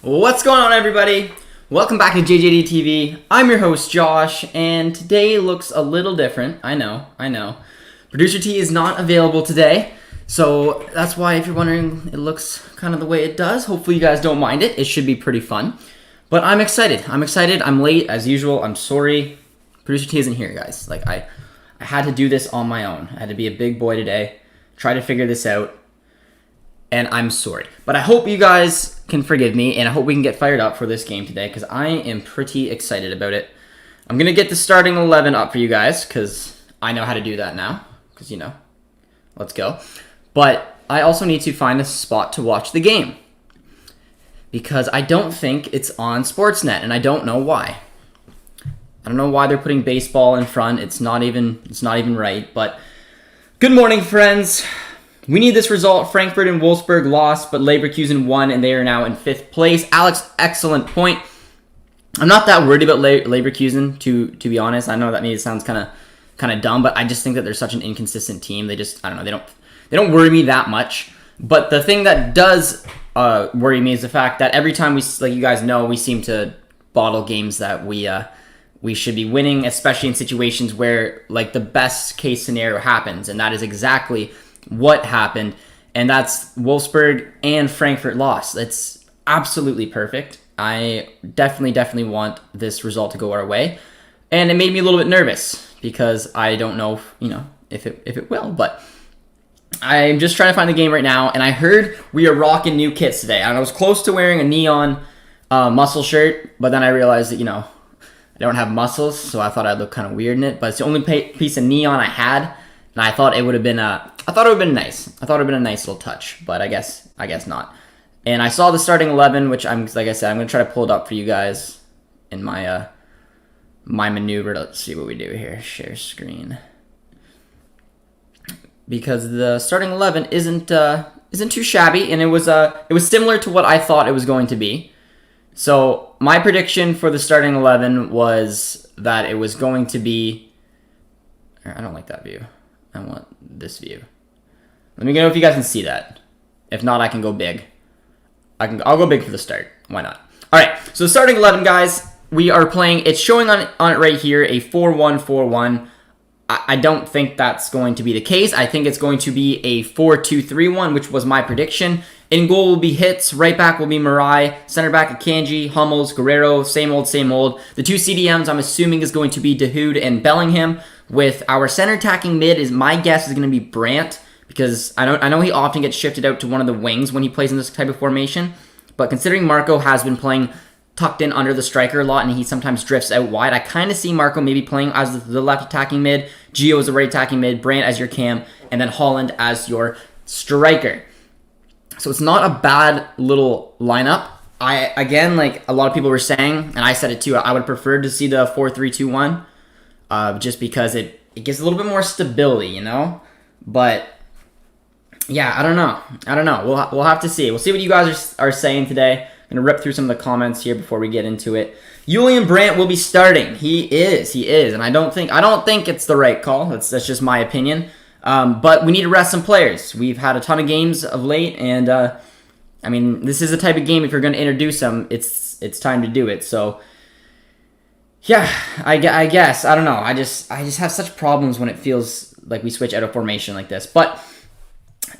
What's going on, everybody? Welcome back to JJD TV. I'm your host, Josh, and today looks a little different. I know. Producer T is not available today, so that's why, if you're wondering, it looks kind of the way it does. Hopefully you guys don't mind it. It should be pretty fun. But I'm excited. I'm late, as usual. I'm sorry. Producer T isn't here, guys. I had to do this on my own. I had to be a big boy today, try to figure this out. And I'm sorry. But I hope you guys can forgive me, and I hope we can get fired up for this game today, because I am pretty excited about it. I'm going to get the starting 11 up for you guys, because I know how to do that now. Because, let's go. But I also need to find a spot to watch the game, because I don't think it's on Sportsnet, and I don't know why. I don't know why they're putting baseball in front. It's not even right. But good morning, friends. We need this result. Frankfurt and Wolfsburg lost, but Leverkusen won, and they are now in 5th place. Alex, excellent point. I'm not that worried about Leverkusen, to be honest. I know that maybe sounds kind of dumb, but I just think that they're such an inconsistent team. They just, I don't know, they don't worry me that much. But the thing that does worry me is the fact that every time like you guys know, we seem to bottle games that we should be winning, especially in situations where like the best case scenario happens, and that is exactly what happened, and that's Wolfsburg and Frankfurt lost. That's absolutely perfect. I definitely want this result to go our way, and it made me a little bit nervous because I don't know, if it will. But I'm just trying to find the game right now, and I heard we are rocking new kits today. And I was close to wearing a neon muscle shirt, but then I realized that I don't have muscles, so I thought I'd look kind of weird in it. But it's the only piece of neon I had. And I thought it would have been nice. I thought it would have been a nice little touch, but I guess not. And I saw the starting 11, which like I said, I'm gonna try to pull it up for you guys in my my maneuver. Let's see what we do here. Share screen. Because the starting 11 isn't too shabby, and it was similar to what I thought it was going to be. So my prediction for the starting 11 was that it was going to be. I don't like that view. I want this view. Let me know if you guys can see that. If not, I can go big. I'll go big for the start. Why not? All right. So starting 11, guys, we are playing. It's showing on it right here a 4-1-4-1. I don't think that's going to be the case. I think it's going to be a 4-2-3-1, which was my prediction. In goal will be Hitz. Right back will be Marai. Center back Akanji, Hummels, Guerrero. Same old. The two CDMs I'm assuming is going to be Dahoud and Bellingham. With our center attacking mid, my guess is going to be Brandt, because I know he often gets shifted out to one of the wings when he plays in this type of formation. But considering Marco has been playing tucked in under the striker a lot, and he sometimes drifts out wide, I kind of see Marco maybe playing as the left attacking mid, Gio as the right attacking mid, Brandt as your cam, and then Holland as your striker. So it's not a bad little lineup. Again, like a lot of people were saying, and I said it too, I would prefer to see the 4-3-2-1. Just because it gives a little bit more stability, But yeah, I don't know. We'll have to see. We'll see what you guys are saying today. I'm gonna rip through some of the comments here before we get into it. Julian Brandt will be starting. He is, and I don't think it's the right call. That's just my opinion. But we need to rest some players. We've had a ton of games of late, and this is the type of game, if you're gonna introduce them, it's time to do it. So. Yeah, I guess. I don't know. I just have such problems when it feels like we switch out of formation like this. But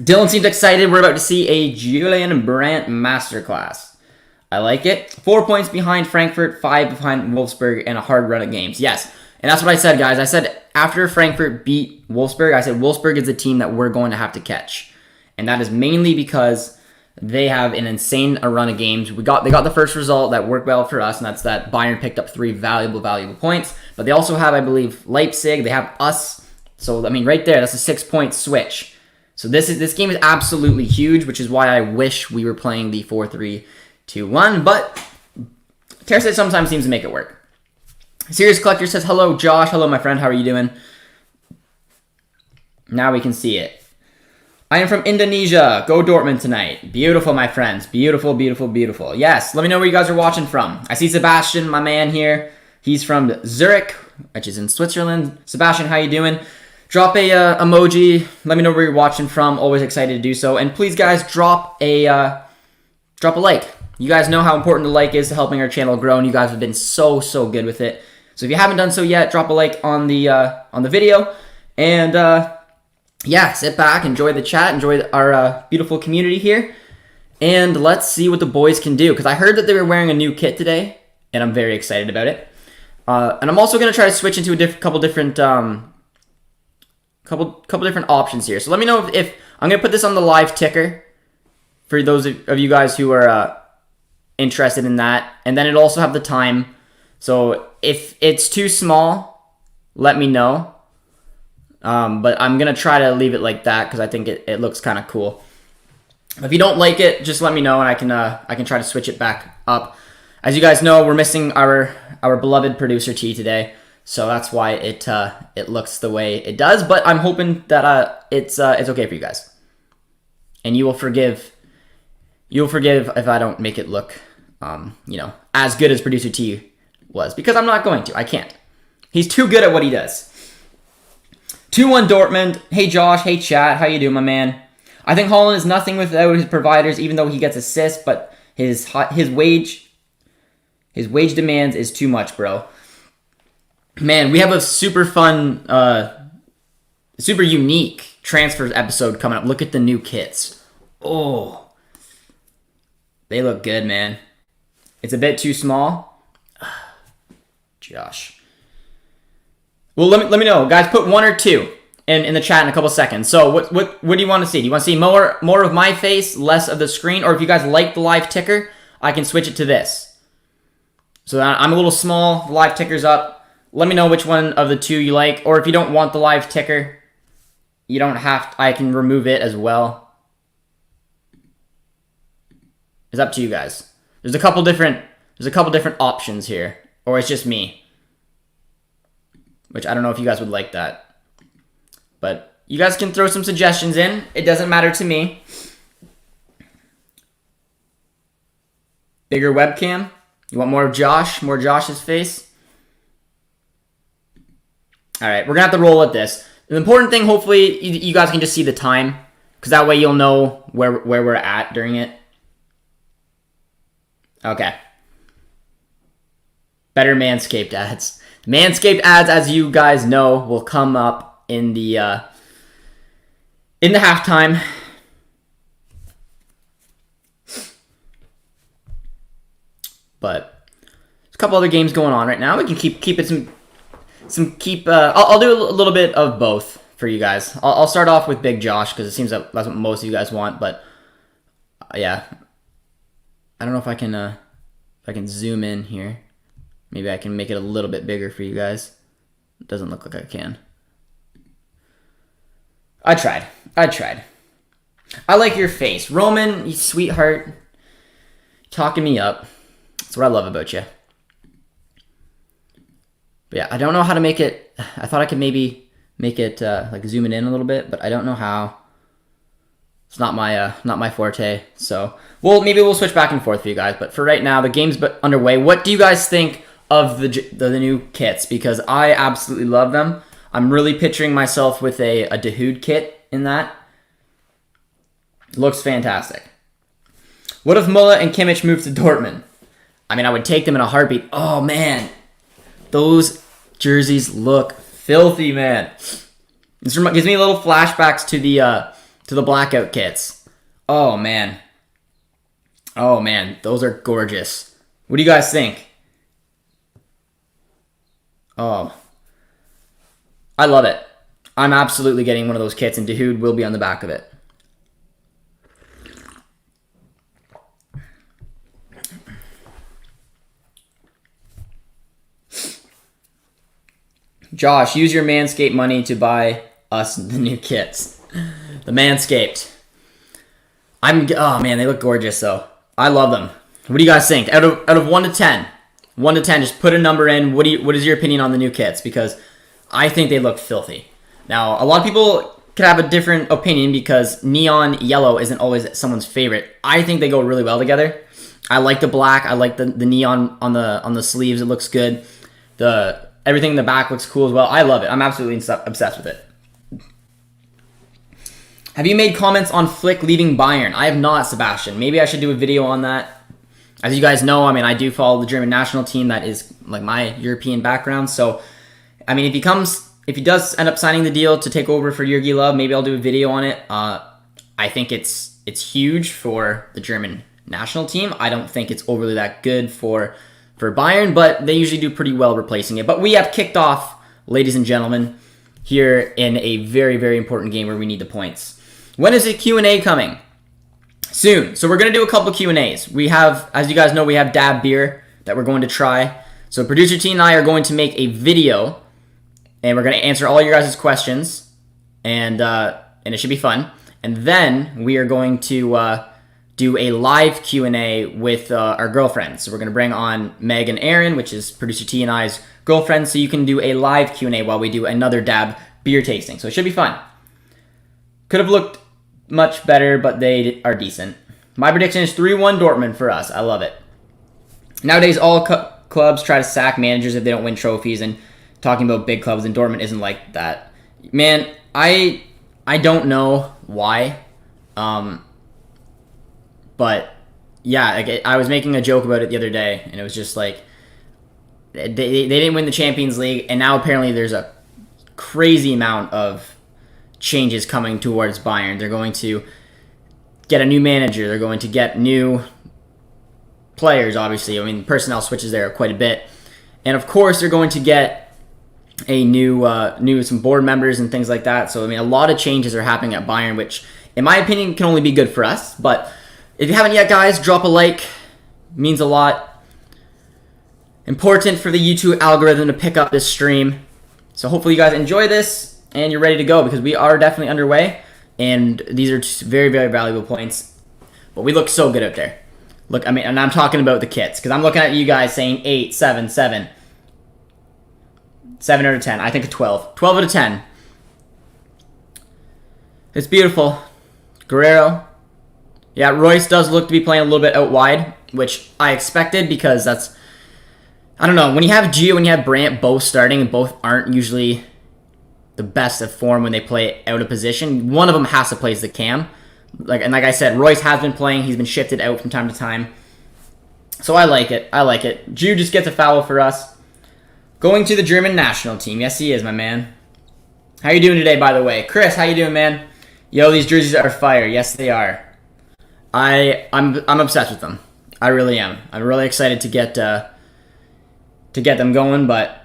Dylan seems excited. We're about to see a Julian Brandt masterclass. I like it. 4 points behind Frankfurt, 5 behind Wolfsburg, and a hard run of games. Yes, and that's what I said, guys. I said after Frankfurt beat Wolfsburg, I said Wolfsburg is the team that we're going to have to catch. And that is mainly because they have an insane run of games. They got the first result that worked well for us, and that's that Bayern picked up 3 valuable points. But they also have, I believe, Leipzig. They have us. So, right there, that's a 6-point switch. So this game is absolutely huge, which is why I wish we were playing the 4-3-2-1. But Tercet sometimes seems to make it work. Serious Collector says, hello, Josh. Hello, my friend. How are you doing? Now we can see it. I am from Indonesia. Go Dortmund tonight. Beautiful, my friends. Beautiful. Yes, let me know where you guys are watching from. I see Sebastian, my man here. He's from Zurich, which is in Switzerland. Sebastian, how you doing? Drop a emoji. Let me know where you're watching from. Always excited to do so. And please, guys, drop a like. You guys know how important the like is to helping our channel grow, and you guys have been so good with it. So if you haven't done so yet, drop a like on the video, and yeah, sit back, enjoy the chat, enjoy our beautiful community here, and let's see what the boys can do. Because I heard that they were wearing a new kit today, and I'm very excited about it. And I'm also gonna try to switch into a couple different options here. So let me know if I'm gonna put this on the live ticker for those of you guys who are interested in that, and then it'll also have the time. So if it's too small, let me know. But I'm gonna try to leave it like that because I think it looks kind of cool. If you don't like it, just let me know, and I can try to switch it back up. As you guys know, we're missing our beloved producer T today, so that's why it looks the way it does. But I'm hoping that it's okay for you guys, and you will forgive if I don't make it look as good as producer T was, because I'm not going to. I can't. He's too good at what he does. 2-1 Dortmund. Hey Josh, hey chat, how you doing, my man? I think Haaland is nothing without his providers, even though he gets assists, but his wage demands is too much, bro. Man, we have a super fun, super unique transfers episode coming up. Look at the new kits. Oh, they look good, man. It's a bit too small. Josh. Well, let me know, guys. Put 1 or 2 in the chat in a couple seconds. So what do you want to see? Do you want to see more of my face, less of the screen, or if you guys like the live ticker, I can switch it to this. So I'm a little small. The live ticker's up. Let me know which one of the 2 you like, or if you don't want the live ticker, you don't have to, I can remove it as well. It's up to you guys. There's a couple different options here, or it's just me, which I don't know if you guys would like that, but you guys can throw some suggestions in. It doesn't matter to me. Bigger webcam. You want more of Josh? More Josh's face? All right, we're gonna have to roll with this. The important thing, hopefully, you guys can just see the time, because that way you'll know where we're at during it. Okay. Better Manscaped ads. Manscaped ads, as you guys know, will come up in the halftime. But there's a couple other games going on right now. We can keep it I'll do a little bit of both for you guys. I'll start off with Big Josh because it seems that that's what most of you guys want. But yeah, I don't know if I can zoom in here. Maybe I can make it a little bit bigger for you guys. It doesn't look like I can. I tried. I like your face. Roman, you sweetheart. Talking me up. That's what I love about you. But yeah, I don't know how to make it. I thought I could maybe make it like zoom it in a little bit, but I don't know how. It's not my forte. So maybe we'll switch back and forth for you guys. But for right now, the game's underway. What do you guys think of the new kits? Because I absolutely love them. I'm really picturing myself with a Dahoud kit in that. Looks fantastic. What if Muller and Kimmich moved to Dortmund? I mean, I would take them in a heartbeat. Oh man, those jerseys look filthy, man. This gives me little flashbacks to the blackout kits. Oh man, those are gorgeous. What do you guys think? Oh, I love it. I'm absolutely getting one of those kits, and Dahoud will be on the back of it. Josh, use your Manscaped money to buy us the new kits. The Manscaped. Oh man, they look gorgeous though. I love them. What do you guys think? Out of 1 to 10. 1 to 10, just put a number in. What is your opinion on the new kits? Because I think they look filthy. Now, a lot of people could have a different opinion because neon yellow isn't always someone's favorite. I think they go really well together. I like the black. I like the neon on the sleeves. It looks good. Everything in the back looks cool as well. I love it. I'm absolutely obsessed with it. Have you made comments on Flick leaving Bayern? I have not, Sebastian. Maybe I should do a video on that. As you guys know, I mean, I do follow the German national team. That is like my European background. So, I mean, if he does end up signing the deal to take over for Jurgi Löw, maybe I'll do a video on it. I think it's huge for the German national team. I don't think it's overly that good for Bayern, but they usually do pretty well replacing it. But we have kicked off, ladies and gentlemen, here in a very, very important game where we need the points. When is the Q&A coming? Soon. So we're going to do a couple Q&As. We have, as you guys know, we have Dab Beer that we're going to try. So producer T and I are going to make a video, and we're going to answer all your guys' questions, and it should be fun. And then we are going to do a live Q&A with our girlfriends. So we're going to bring on Meg and Aaron, which is producer T and I's girlfriends, so you can do a live Q&A while we do another Dab Beer tasting. So it should be fun. Could have looked much better, but they are decent. My prediction is 3-1 Dortmund for us. I love it. Nowadays, all clubs try to sack managers if they don't win trophies, and talking about big clubs, and Dortmund isn't like that. Man, I don't know why, but yeah, like, I was making a joke about it the other day, and it was just like, they didn't win the Champions League, and now apparently there's a crazy amount of changes coming towards Bayern. They're going to get a new manager. They're going to get new players, obviously. I mean, personnel switches there quite a bit. And of course, they're going to get a some board members and things like that. So, I mean, a lot of changes are happening at Bayern, which, in my opinion, can only be good for us. But if you haven't yet, guys, drop a like. It means a lot. Important for the YouTube algorithm to pick up this stream. So hopefully you guys enjoy this and you're ready to go, because we are definitely underway, and these are just very, very valuable points. But we look so good out there. Look, I mean, and I'm talking about the kits, because I'm looking at you guys saying 8, 7, 7. 7 out of 10. I think a 12. 12 out of 10. It's beautiful. Guerrero. Yeah, Royce does look to be playing a little bit out wide, which I expected, because that's, I don't know, when you have Gio and you have Brandt both starting, and both aren't usually the best of form when they play out of position, one of them has to play as the cam. Like I said, Royce has been playing. He's been shifted out from time to time. So I like it. I like it. Jude just gets a foul for us. Going to the German national team. Yes, he is, my man. How you doing today, by the way? Chris, how you doing, man? Yo, these jerseys are fire. Yes, they are. I'm obsessed with them. I really am. I'm really excited to get them going, but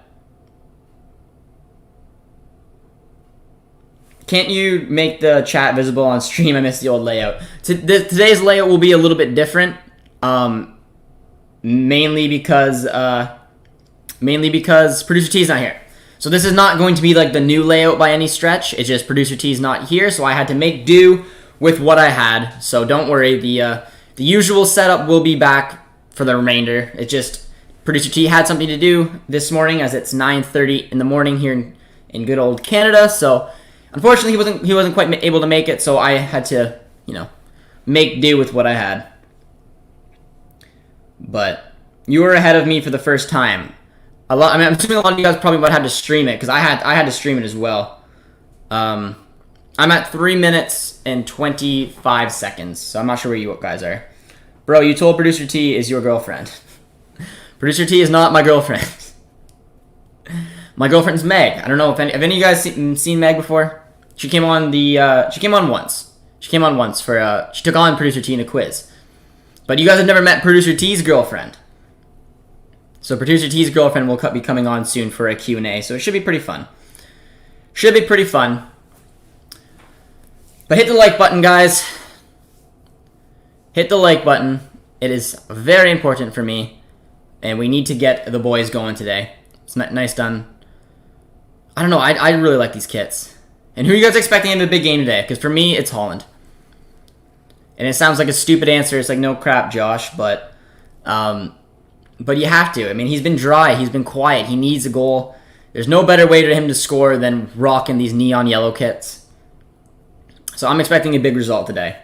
can't you make the chat visible on stream? I missed the old layout. Today's layout will be a little bit different, mainly because producer T is not here. So this is not going to be like the new layout by any stretch. It's just producer T is not here, so I had to make do with what I had. So don't worry, the usual setup will be back for the remainder. It's just producer T had something to do this morning, as it's 9:30 in the morning here in good old Canada. So unfortunately, he wasn't quite able to make it, so I had to, make do with what I had. But you were ahead of me for the first time. I'm assuming a lot of you guys probably would have had to stream it, because I had to stream it as well. I'm at 3 minutes and 25 seconds, so I'm not sure where you guys are. Bro, you told producer T is your girlfriend. Producer T is not my girlfriend. My girlfriend's Meg. I don't know if any of you guys seen Meg before. She came on once. She took on producer T in a quiz. But you guys have never met producer T's girlfriend. So producer T's girlfriend will be coming on soon for a Q&A. So it should be pretty fun. But hit the like button, guys. Hit the like button. It is very important for me. And we need to get the boys going today. It's nice done. I don't know. I really like these kits. And who are you guys expecting in the big game today? Because for me, it's Holland. And it sounds like a stupid answer. It's like, no crap, Josh. But you have to. I mean, he's been dry. He's been quiet. He needs a goal. There's no better way for him to score than rocking these neon yellow kits. So I'm expecting a big result today.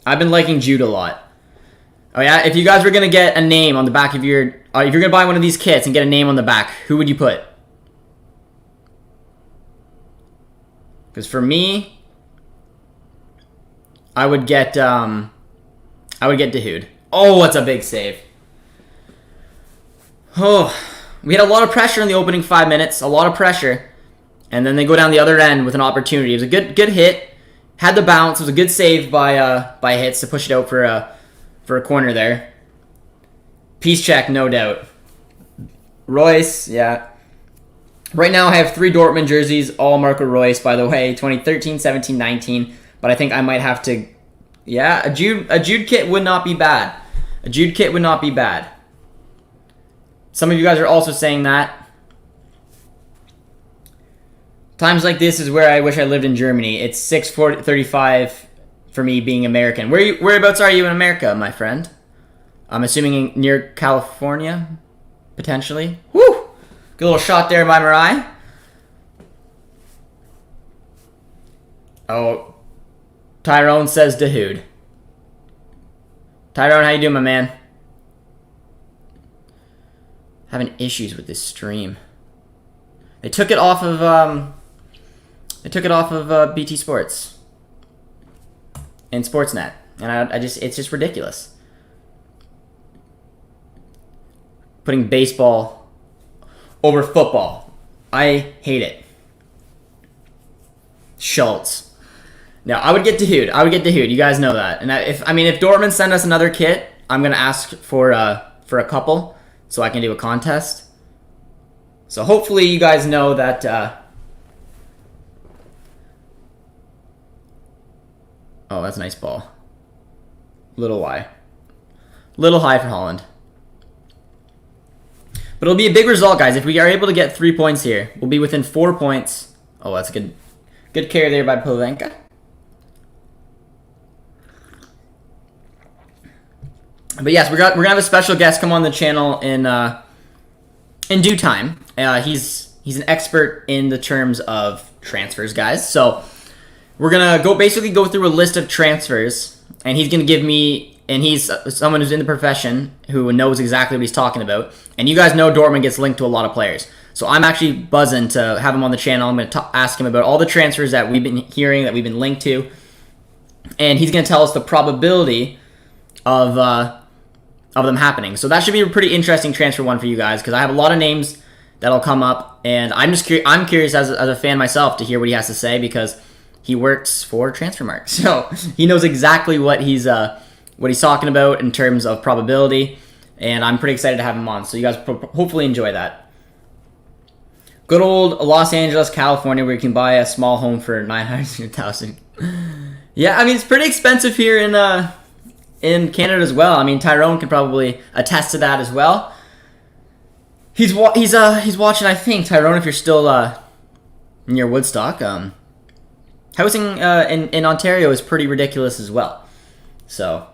I've been liking Jude a lot. Oh yeah, if you guys were going to get a name on the back of your... if you're going to buy one of these kits and get a name on the back, who would you put? Because for me, I would get I would get Dahoud. Oh, what's a big save. Oh, we had a lot of pressure in the opening 5 minutes. A lot of pressure. And then they go down the other end with an opportunity. It was a good hit. Had the bounce. It was a good save by Hitz to push it out for a corner there. Peace check, no doubt. Royce, yeah. Right now I have 3 Dortmund jerseys, all Marco Reus, by the way, 2013, 17, 19. But I think I might have to... Yeah, a Jude kit would not be bad. A Jude kit would not be bad. Some of you guys are also saying that. Times like this is where I wish I lived in Germany. It's 6:35 for me being American. Whereabouts are you in America, my friend? I'm assuming near California, potentially. Woo! Good little shot there by Mirai. Oh, Tyrone says Dahoud. Tyrone, how you doing, my man? Having issues with this stream. They took it off of BT Sports and Sportsnet, and it's just ridiculous. Putting baseball over football. I hate it. Schultz. No, I would get Dahoud. You guys know that. And if Dortmund send us another kit, I'm gonna ask for a couple so I can do a contest. So hopefully you guys know that. Oh, that's a nice ball. Little high for Holland. But it'll be a big result, guys. If we are able to get 3 points here, we'll be within 4 points. Oh, that's a good carry there by Pavlenka. But yes, we're gonna have a special guest come on the channel in due time. He's an expert in the terms of transfers, guys. So we're gonna basically go through a list of transfers, and he's gonna give me. And he's someone who's in the profession who knows exactly what he's talking about. And you guys know Dortmund gets linked to a lot of players. So I'm actually buzzing to have him on the channel. I'm going to ask him about all the transfers that we've been hearing, that we've been linked to. And he's going to tell us the probability of them happening. So that should be a pretty interesting transfer one for you guys, because I have a lot of names that'll come up. And I'm curious as a fan myself to hear what he has to say, because he works for Transfermarkt. So he knows exactly what he's talking about in terms of probability, and I'm pretty excited to have him on, so you guys hopefully enjoy that. Good old Los Angeles, California, where you can buy a small home for $900,000. Yeah, I mean, it's pretty expensive here in Canada as well. I mean, Tyrone can probably attest to that as well. He's watching, I think, Tyrone, if you're still near Woodstock. Housing in Ontario is pretty ridiculous as well. So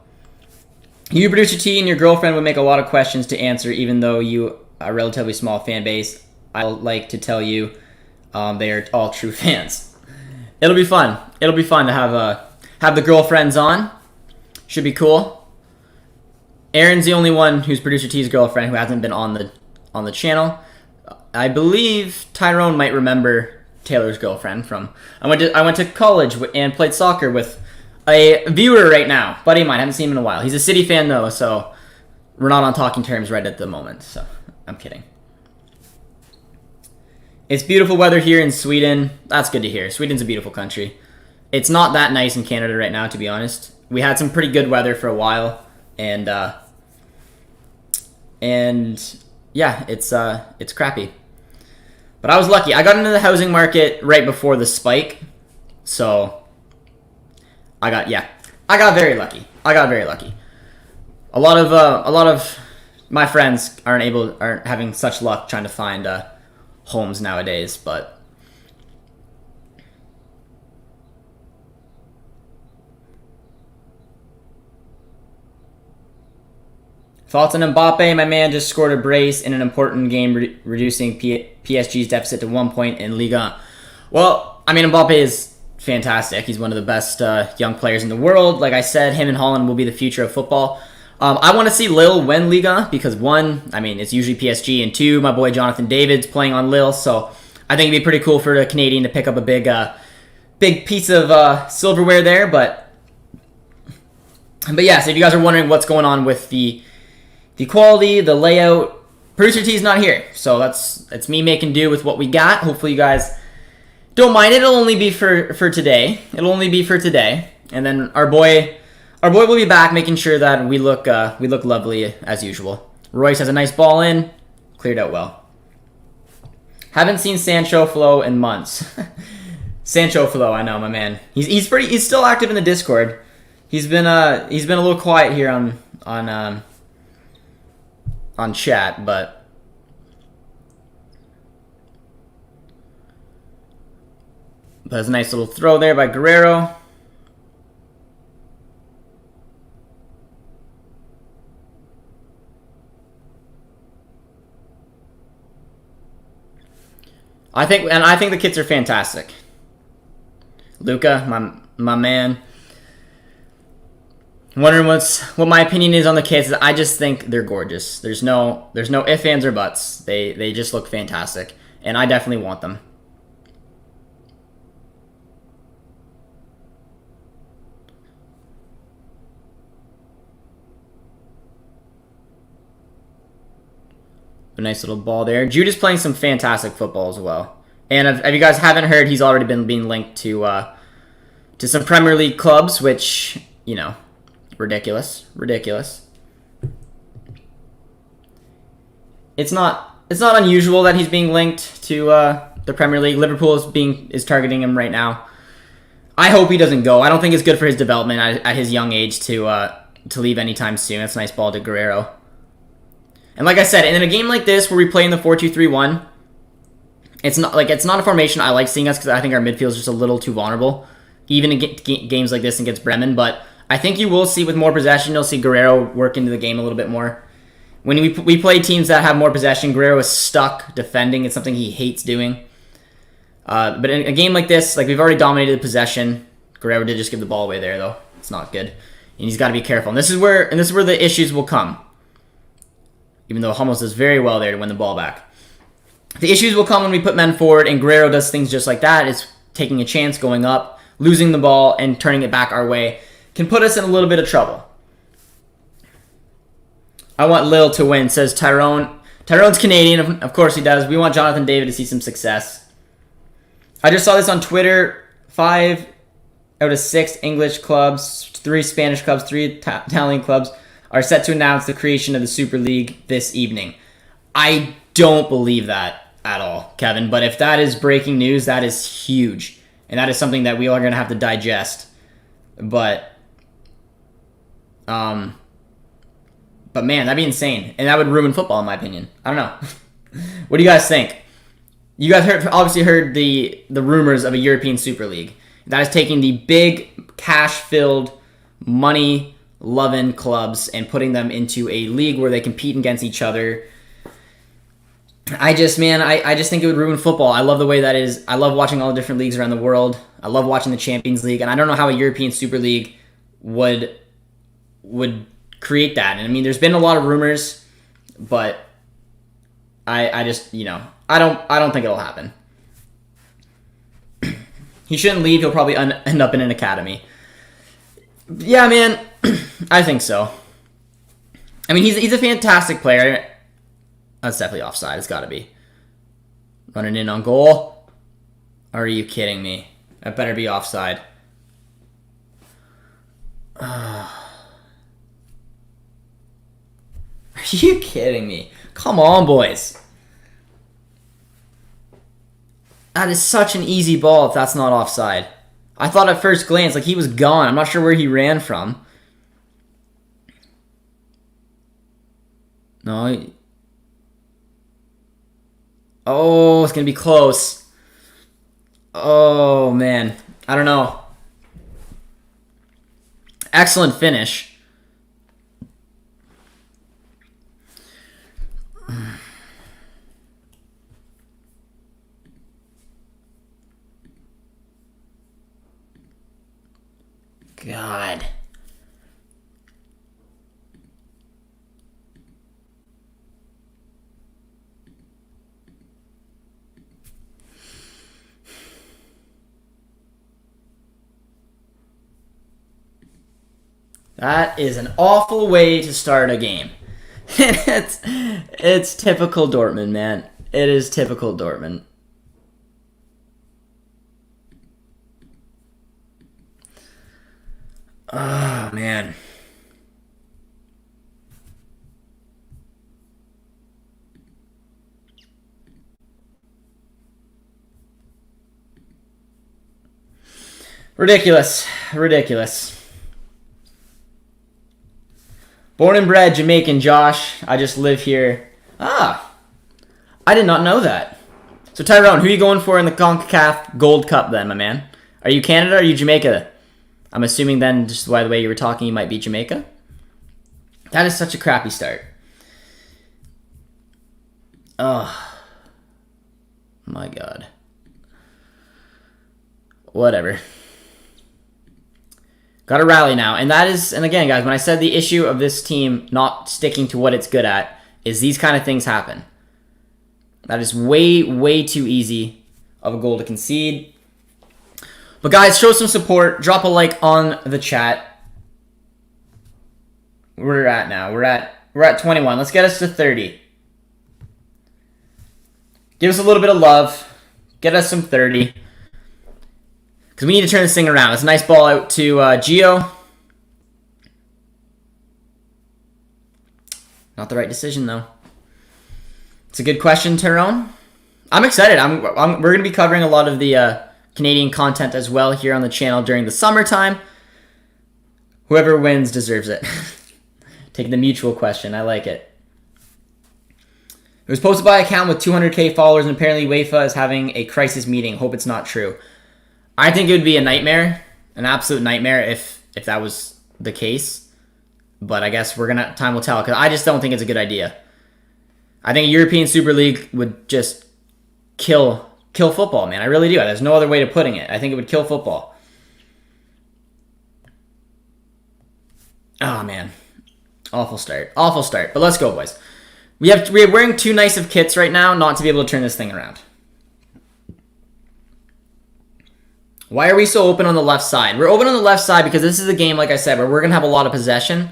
you, Producer T, and your girlfriend would make a lot of questions to answer, even though you are a relatively small fan base. I like to tell you they are all true fans. It'll be fun. It'll be fun to have the girlfriends on. Should be cool. Erin's the only one who's Producer T's girlfriend who hasn't been on the channel. I believe Tyrone might remember Taylor's girlfriend from. I went to college and played soccer with a viewer right now, buddy of mine. I haven't seen him in a while. He's a City fan though, so we're not on talking terms right at the moment. So I'm kidding. It's beautiful weather here in Sweden. That's good to hear. Sweden's a beautiful country. It's not that nice in Canada right now, to be honest. We had some pretty good weather for a while, and yeah, it's crappy. But I was lucky. I got into the housing market right before the spike, so I got very lucky. A lot of my friends aren't having such luck trying to find homes nowadays, but thoughts on Mbappe? My man just scored a brace in an important game, reducing PSG's deficit to 1 point in Liga. Well, I mean, Mbappe is fantastic. He's one of the best young players in the world. Like I said, him and Holland will be the future of football. I want to see Lille win Liga because, one, I mean, it's usually PSG, and two, my boy Jonathan David's playing on Lille, so I think it'd be pretty cool for the Canadian to pick up a big piece of silverware there, but But yeah, so if you guys are wondering what's going on with the quality, the layout, Producer T is not here. So that's me making do with what we got. Hopefully you guys don't mind it. It'll only be for today. It'll only be for today. And then our boy will be back making sure that we look lovely as usual. Royce has a nice ball in. Cleared out well. Haven't seen Sancho Flo in months. Sancho Flo, I know, my man. He's still active in the Discord. He's been a little quiet here on chat, but there's a nice little throw there by Guerrero. I think the kits are fantastic. Luca, my man. Wondering what my opinion is on the kits. I just think they're gorgeous. There's no ifs, ands, or buts. They just look fantastic, and I definitely want them. A nice little ball there. Jude is playing some fantastic football as well. And if you guys haven't heard, he's already been being linked to some Premier League clubs, which, you know, ridiculous. It's not unusual that he's being linked to the Premier League. Liverpool is targeting him right now. I hope he doesn't go. I don't think it's good for his development at his young age to leave anytime soon. That's a nice ball to Guerrero. And like I said, in a game like this where we play in the 4-2-3-1, it's not a formation I like seeing us because I think our midfield is just a little too vulnerable, even in games like this against Bremen. But I think you will see with more possession, you'll see Guerrero work into the game a little bit more. When we play teams that have more possession, Guerrero is stuck defending. It's something he hates doing. But in a game like this, like we've already dominated the possession. Guerrero did just give the ball away there, though. It's not good, and he's got to be careful. And this is where the issues will come. Even though Hummels does very well there to win the ball back. The issues will come when we put men forward, and Guerrero does things just like that. It's taking a chance, going up, losing the ball, and turning it back our way. Can put us in a little bit of trouble. I want Lil to win, says Tyrone. Tyrone's Canadian, of course he does. We want Jonathan David to see some success. I just saw this on Twitter. 5 out of 6 English clubs, 3 Spanish clubs, 3 Italian clubs are set to announce the creation of the Super League this evening. I don't believe that at all, Kevin. But if that is breaking news, that is huge. And that is something that we are going to have to digest. But man, that'd be insane. And that would ruin football, in my opinion. I don't know. What do you guys think? You guys obviously heard the rumors of a European Super League. That is taking the big, cash-filled, money-loving clubs and putting them into a league where they compete against each other. I just think it would ruin football. I love the way that is. I love watching all the different leagues around the world. I love watching the Champions League, and I don't know how a European Super League would create that. And I mean, there's been a lot of rumors, but I just, I don't think it'll happen. He shouldn't leave. He'll probably end up in an academy. Yeah, man, I think so. I mean, he's a fantastic player. That's definitely offside. It's got to be. Running in on goal. Are you kidding me? That better be offside. Are you kidding me? Come on, boys. That is such an easy ball if that's not offside. I thought at first glance, like, he was gone. I'm not sure where he ran from. No. Oh, it's going to be close. Oh, man. I don't know. Excellent finish. God. That is an awful way to start a game. It's typical Dortmund, man. It is typical Dortmund. Oh, man. Ridiculous. Ridiculous. Born and bred Jamaican, Josh. I just live here. Ah. I did not know that. So, Tyrone, who are you going for in the CONCACAF Gold Cup then, my man? Are you Canada or are you Jamaica? I'm assuming then, just by the way you were talking, you might be Jamaica. That is such a crappy start. Oh. My God. Whatever. Got to rally now. And that is, and again, guys, when I said the issue of this team not sticking to what it's good at is these kind of things happen. That is way, way too easy of a goal to concede. But guys, show some support. Drop a like on the chat. Where we're at now. We're at 21. Let's get us to 30. Give us a little bit of love. Get us some 30. Because we need to turn this thing around. It's a nice ball out to Gio. Not the right decision, though. It's a good question, Tyrone. I'm excited. We're going to be covering a lot of the Canadian content as well here on the channel during the summertime. Whoever wins deserves it. Taking the mutual question. I like it. It was posted by an account with 200K followers, and apparently UEFA is having a crisis meeting. Hope it's not true. I think it would be a nightmare, an absolute nightmare if that was the case. But I guess time will tell, because I just don't think it's a good idea. I think a European Super League would just kill football, man. I really do. There's no other way to putting it. I think it would kill football. Oh, man. Awful start. Awful start. But let's go, boys. We're wearing too nice of kits right now not to be able to turn this thing around. Why are we so open on the left side? We're open on the left side because this is a game, like I said, where we're going to have a lot of possession.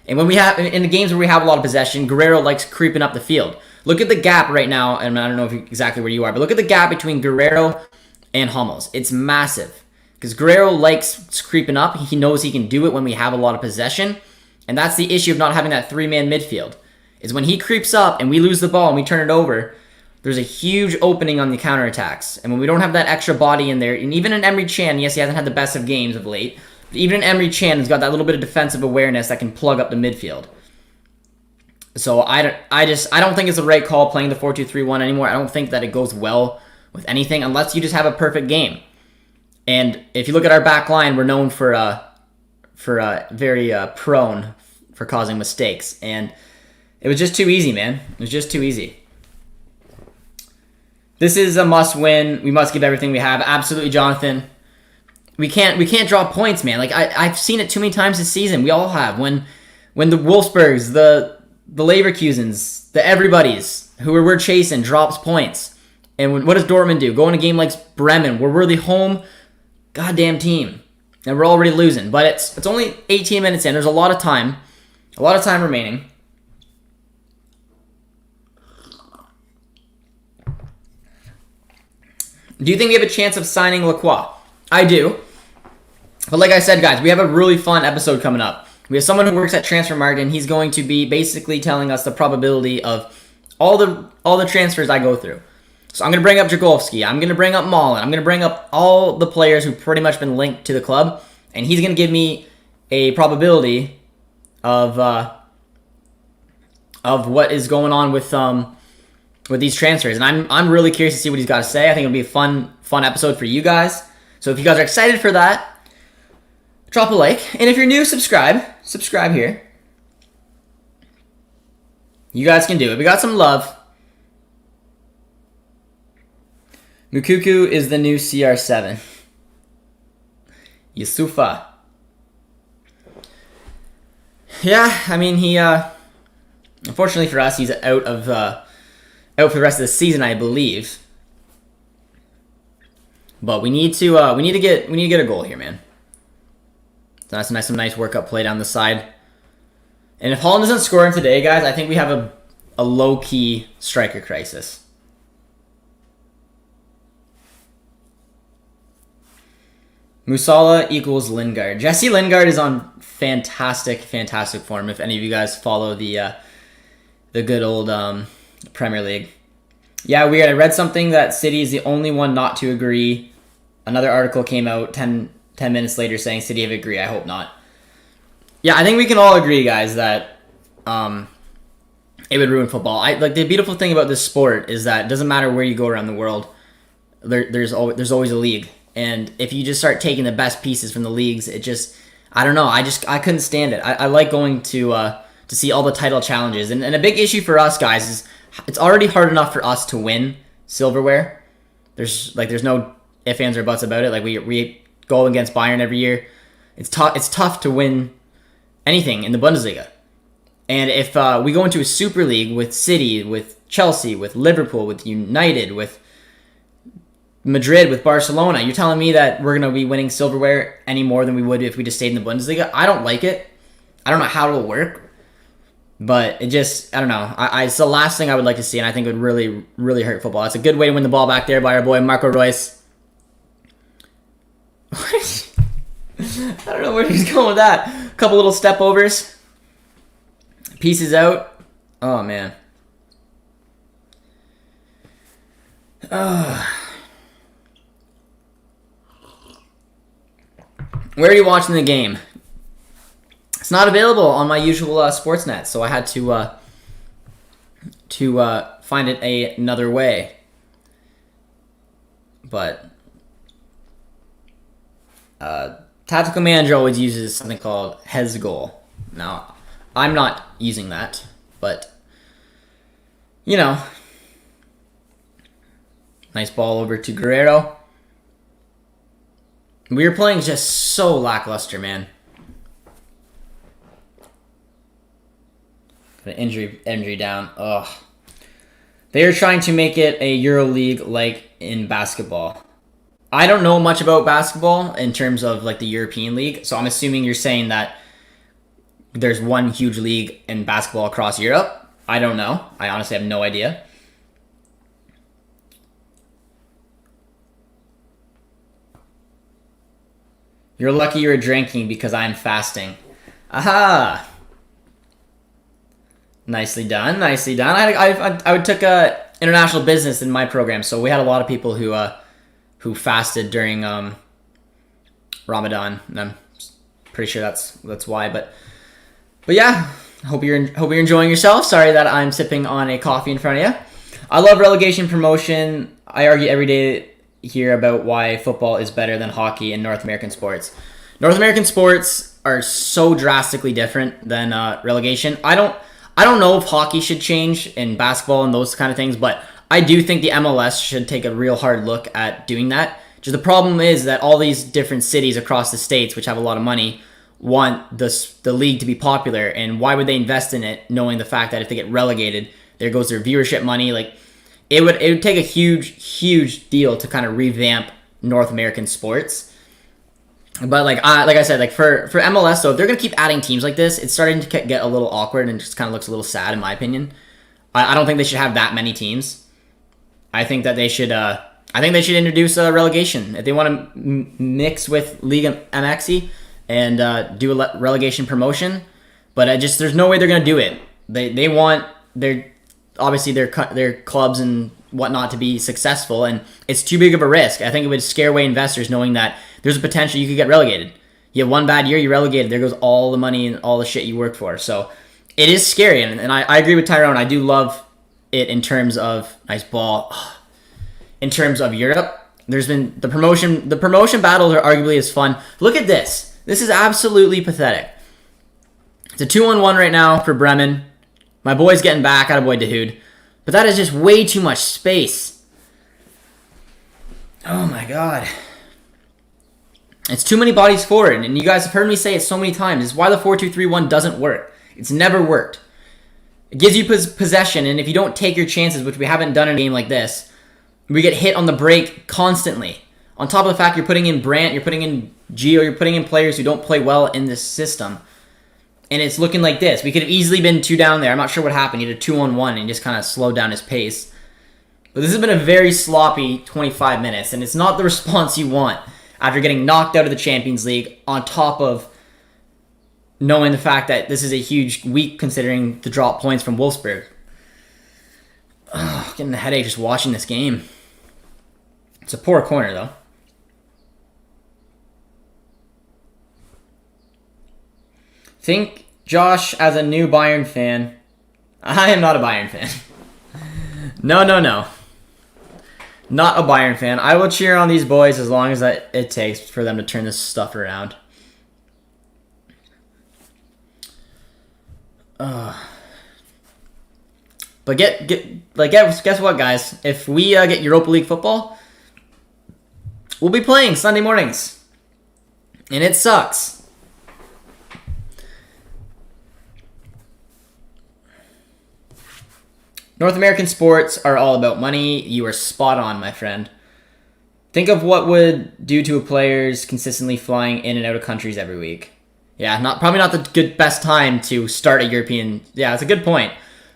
And when we have in the games where we have a lot of possession, Guerrero likes creeping up the field. Look at the gap right now, and I don't know exactly where you are, but look at the gap between Guerrero and Hummels. It's massive. Because Guerrero likes creeping up. He knows he can do it when we have a lot of possession. And that's the issue of not having that three-man midfield. Is when he creeps up and we lose the ball and we turn it over, there's a huge opening on the counterattacks. And when we don't have that extra body in there, and even an Emre Can, yes, he hasn't had the best of games of late, but even an Emre Can has got that little bit of defensive awareness that can plug up the midfield. So I don't think it's the right call playing the 4-2-3-1 anymore. I don't think that it goes well with anything unless you just have a perfect game. And if you look at our back line, we're known for very prone for causing mistakes. And it was just too easy, man. It was just too easy. This is a must-win. We must give everything we have. Absolutely, Jonathan. We can't drop points, man. Like I've seen it too many times this season. We all have. When the Wolfsburgs, the Leverkusens, the everybody's who we're chasing drops points. And what does Dortmund do? Go in a game like Bremen, where we're the home goddamn team, and we're already losing. But it's only 18 minutes in. There's a lot of time remaining. Do you think we have a chance of signing Lacroix? I do. But like I said, guys, we have a really fun episode coming up. We have someone who works at Transfermarkt, and he's going to be basically telling us the probability of all the transfers I go through. So I'm going to bring up Jagovski. I'm going to bring up Mullen. I'm going to bring up all the players who've pretty much been linked to the club. And he's going to give me a probability of what is going on with these transfers. And I'm really curious to see what he's got to say. I think it'll be a fun episode for you guys. So if you guys are excited for that, drop a like. And if you're new, subscribe. Subscribe here. You guys can do it. We got some love. Mukuku is the new CR7. Yusufa. Yeah, I mean, he, unfortunately for us, he's out for the rest of the season, I believe. But we need to get a goal here, man. So that's some nice workup play down the side. And if Holland doesn't score in today, guys, I think we have a low-key striker crisis. Musala equals Lingard. Jesse Lingard is on fantastic form. If any of you guys follow the good old Premier League. Yeah, weird. I read something that City is the only one not to agree. Another article came out 10 minutes later saying City have agreed. I hope not. Yeah, I think we can all agree, guys, that it would ruin football. Like the beautiful thing about this sport is that it doesn't matter where you go around the world. There's always a league. And if you just start taking the best pieces from the leagues, it just, I don't know. I couldn't stand it. I like going to see all the title challenges. And a big issue for us, guys, is it's already hard enough for us to win silverware. There's no ifs, ands, or buts about it. Like we go against Bayern every year. It's tough to win anything in the Bundesliga. And if we go into a Super League with City, with Chelsea, with Liverpool, with United, with Madrid, with Barcelona, you're telling me that we're going to be winning silverware any more than we would if we just stayed in the Bundesliga? I don't like it. I don't know how it'll work. But it just, I don't know. It's the last thing I would like to see, and I think it would really, really hurt football. It's a good way to win the ball back there by our boy Marco Reus. I don't know where he's going with that. A couple little step overs. Pieces out. Oh, man. Where are you watching the game? It's not available on my usual Sportsnet, so I had to find it another way. But Tactical Manager always uses something called Hez Goal. Now, I'm not using that, but you know, nice ball over to Guerrero. We were playing just so lackluster, man. Got an injury down. Ugh. They are trying to make it a Euro League like in basketball. I don't know much about basketball in terms of like the European League, so I'm assuming you're saying that there's one huge league in basketball across Europe. I don't know. I honestly have no idea. You're lucky you're drinking because I'm fasting. Aha! Nicely done, nicely done. I took international business in my program, so we had a lot of people who fasted during Ramadan, and I'm pretty sure that's why. But yeah, hope you're enjoying yourself. Sorry that I'm sipping on a coffee in front of you. I love relegation promotion. I argue every day here about why football is better than hockey and North American sports. North American sports are so drastically different than relegation. I don't know if hockey should change and basketball and those kind of things, but I do think the MLS should take a real hard look at doing that. Just the problem is that all these different cities across the states, which have a lot of money, want the league to be popular, and why would they invest in it knowing the fact that if they get relegated, there goes their viewership money? Like it would take a huge deal to kind of revamp North American sports. But like I said, like for MLS, so if they're gonna keep adding teams like this, it's starting to get a little awkward and just kind of looks a little sad in my opinion. I don't think they should have that many teams. I think that they should. I think they should introduce a relegation if they want to mix with Liga MX and do a relegation promotion. But there's no way they're gonna do it. They want their clubs and whatnot to be successful, and it's too big of a risk. I think it would scare away investors knowing that there's a potential you could get relegated. You have one bad year, you're relegated. There goes all the money and all the shit you worked for. So it is scary, and I agree with Tyrone. I do love it in terms of nice ball. In terms of Europe, there's been the promotion battles are arguably as fun. Look at this. This is absolutely pathetic. It's a 2-on-1 right now for Bremen. My boy's getting back. Attaboy Dahoud. But that is just way too much space. Oh my god. It's too many bodies forward, and you guys have heard me say it so many times. It's why the 4-2-3-1 doesn't work. It's never worked. It gives you possession, and if you don't take your chances, which we haven't done in a game like this, we get hit on the break constantly. On top of the fact you're putting in Brandt, you're putting in Gio, you're putting in players who don't play well in this system. And it's looking like this. We could have easily been 2 down there. I'm not sure what happened. He had a 2-on-1 and just kind of slowed down his pace. But this has been a very sloppy 25 minutes, and it's not the response you want after getting knocked out of the Champions League, on top of knowing the fact that this is a huge week considering the drop points from Wolfsburg. Ugh, getting a headache just watching this game. It's a poor corner, though. Think Josh as a new Bayern fan. I am not a Bayern fan. No. Not a Bayern fan. I will cheer on these boys as long as it takes for them to turn this stuff around. But guess what, guys? If we get Europa League football, we'll be playing Sunday mornings, and it sucks. North American sports are all about money. You are spot on, my friend. Think of what would do to a players consistently flying in and out of countries every week. Yeah, probably not the best time to start a European. Yeah, it's a good point.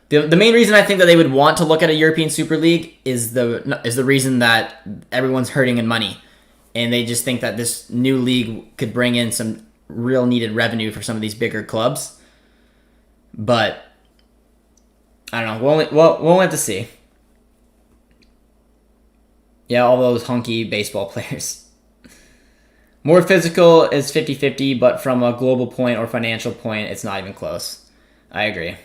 The main reason I think that they would want to look at a European Super League is the reason that everyone's hurting in money, and they just think that this new league could bring in some real needed revenue for some of these bigger clubs. But I don't know. We'll have to see. Yeah, all those hunky baseball players. More physical is 50-50, but from a global point or financial point, it's not even close. I agree.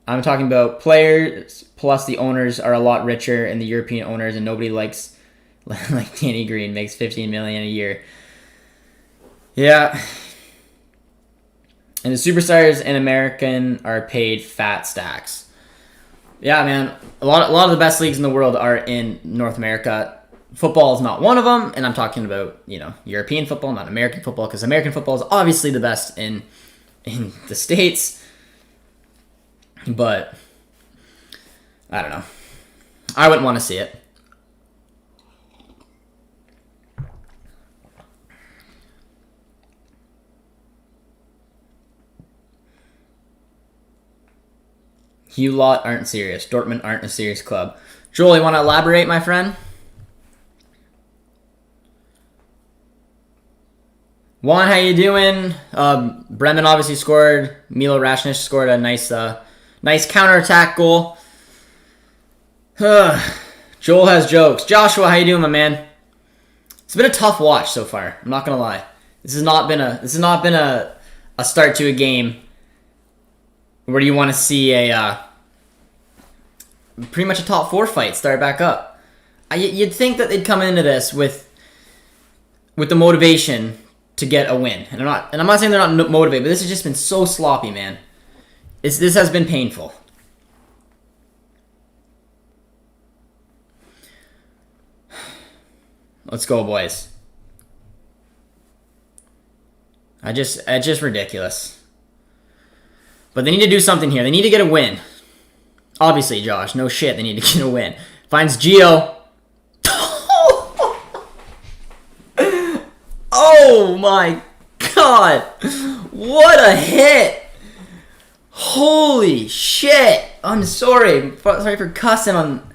I'm talking about players plus the owners are a lot richer and the European owners, and nobody likes like Danny Green makes $15 million a year. Yeah. And the superstars in American are paid fat stacks. Yeah, man. A lot of the best leagues in the world are in North America. Football is not one of them, and I'm talking about, European football, not American football, because American football is obviously the best in the States. But I don't know. I wouldn't want to see it. You lot aren't serious. Dortmund aren't a serious club. Joel, you want to elaborate, my friend? Juan, how you doing? Bremen obviously scored. Milo Rasnic scored a nice counterattack goal. Joel has jokes. Joshua, how you doing, my man? It's been a tough watch so far. I'm not gonna lie. This has not been a start to a game where you want to see a pretty much a top 4 fight start back up. You'd think that they'd come into this with the motivation to get a win, and I'm not saying they're not motivated, but this has just been so sloppy, man. This has been painful. Let's go, boys. It's just ridiculous. But they need to do something here. They need to get a win. Obviously, Josh. No shit. They need to get a win. Finds Gio. Oh my god. What a hit. Holy shit. I'm sorry. Sorry for cussing on.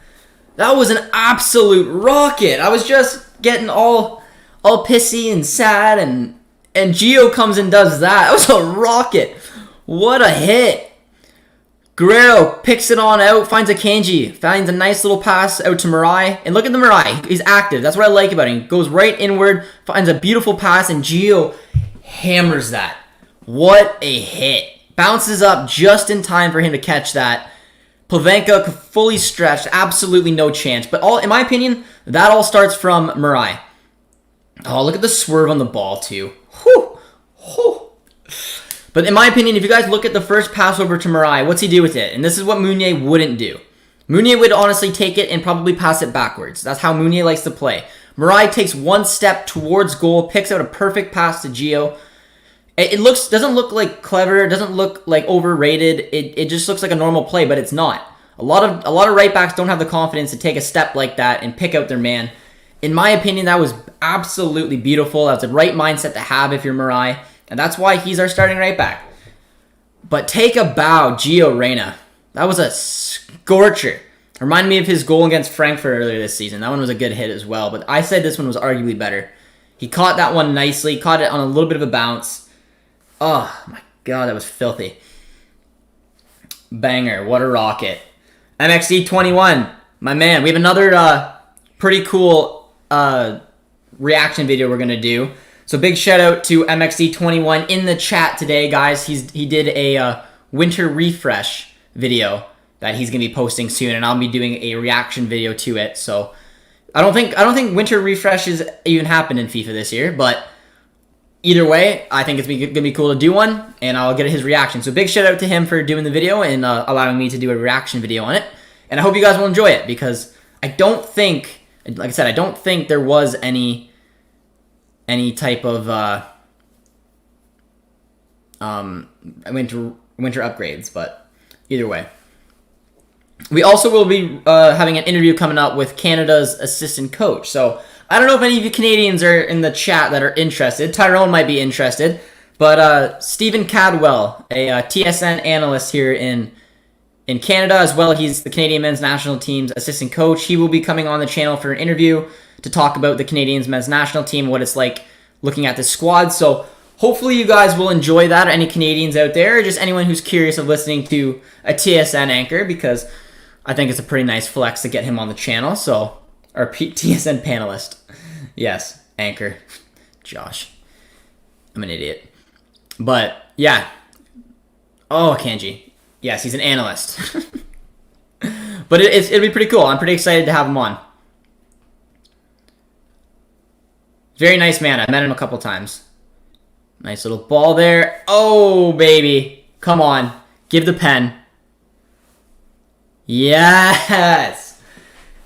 That was an absolute rocket. I was just getting all pissy and sad, and Gio comes and does that. That was a rocket. What a hit. Guerrero picks it on out, finds Akanji, finds a nice little pass out to Mirai. And look at the Mirai. He's active. That's what I like about him. He goes right inward, finds a beautiful pass, and Gio hammers that. What a hit. Bounces up just in time for him to catch that. Plavenka fully stretched, absolutely no chance. But in my opinion, that all starts from Mirai. Oh, look at the swerve on the ball, too. Whew. Whew. But in my opinion, if you guys look at the first pass over to Mirai, what's he do with it? And this is what Meunier wouldn't do. Meunier would honestly take it and probably pass it backwards. That's how Meunier likes to play. Mirai takes one step towards goal, picks out a perfect pass to Gio. It doesn't look like clever, it doesn't look like overrated. It just looks like a normal play, but it's not. A lot of right backs don't have the confidence to take a step like that and pick out their man. In my opinion, that was absolutely beautiful. That's a right mindset to have if you're Marai, and that's why he's our starting right back. But take a bow, Gio Reyna. That was a scorcher. Reminded me of his goal against Frankfurt earlier this season. That one was a good hit as well, but I said this one was arguably better. He caught that one nicely, caught it on a little bit of a bounce. Oh my god, that was filthy. Banger, what a rocket. MXD21, my man. We have another pretty cool reaction video we're going to do. So big shout out to MXD21 in the chat today, guys. He did a winter refresh video that he's going to be posting soon, and I'll be doing a reaction video to it. So I don't think winter refreshes even happened in FIFA this year, but either way, I think it's going to be cool to do one, and I'll get his reaction. So big shout out to him for doing the video and allowing me to do a reaction video on it. And I hope you guys will enjoy it, because I don't think, like I said, I don't think there was any type of winter upgrades, but either way. We also will be having an interview coming up with Canada's assistant coach. So I don't know if any of you Canadians are in the chat that are interested. Tyrone might be interested, but Stephen Cadwell, a TSN analyst here in Canada as well. He's the Canadian men's national team's assistant coach. He will be coming on the channel for an interview to talk about the Canadian men's national team, what it's like looking at the squad. So hopefully you guys will enjoy that, or any Canadians out there, or just anyone who's curious of listening to a TSN anchor, because I think it's a pretty nice flex to get him on the channel. So, or TSN panelist. Yes, anchor. Josh. I'm an idiot. But, yeah. Oh, Kanji. Yes, he's an analyst. But it'll be pretty cool. I'm pretty excited to have him on. Very nice man. I've met him a couple times. Nice little ball there. Oh, baby. Come on. Give the pen. Yes!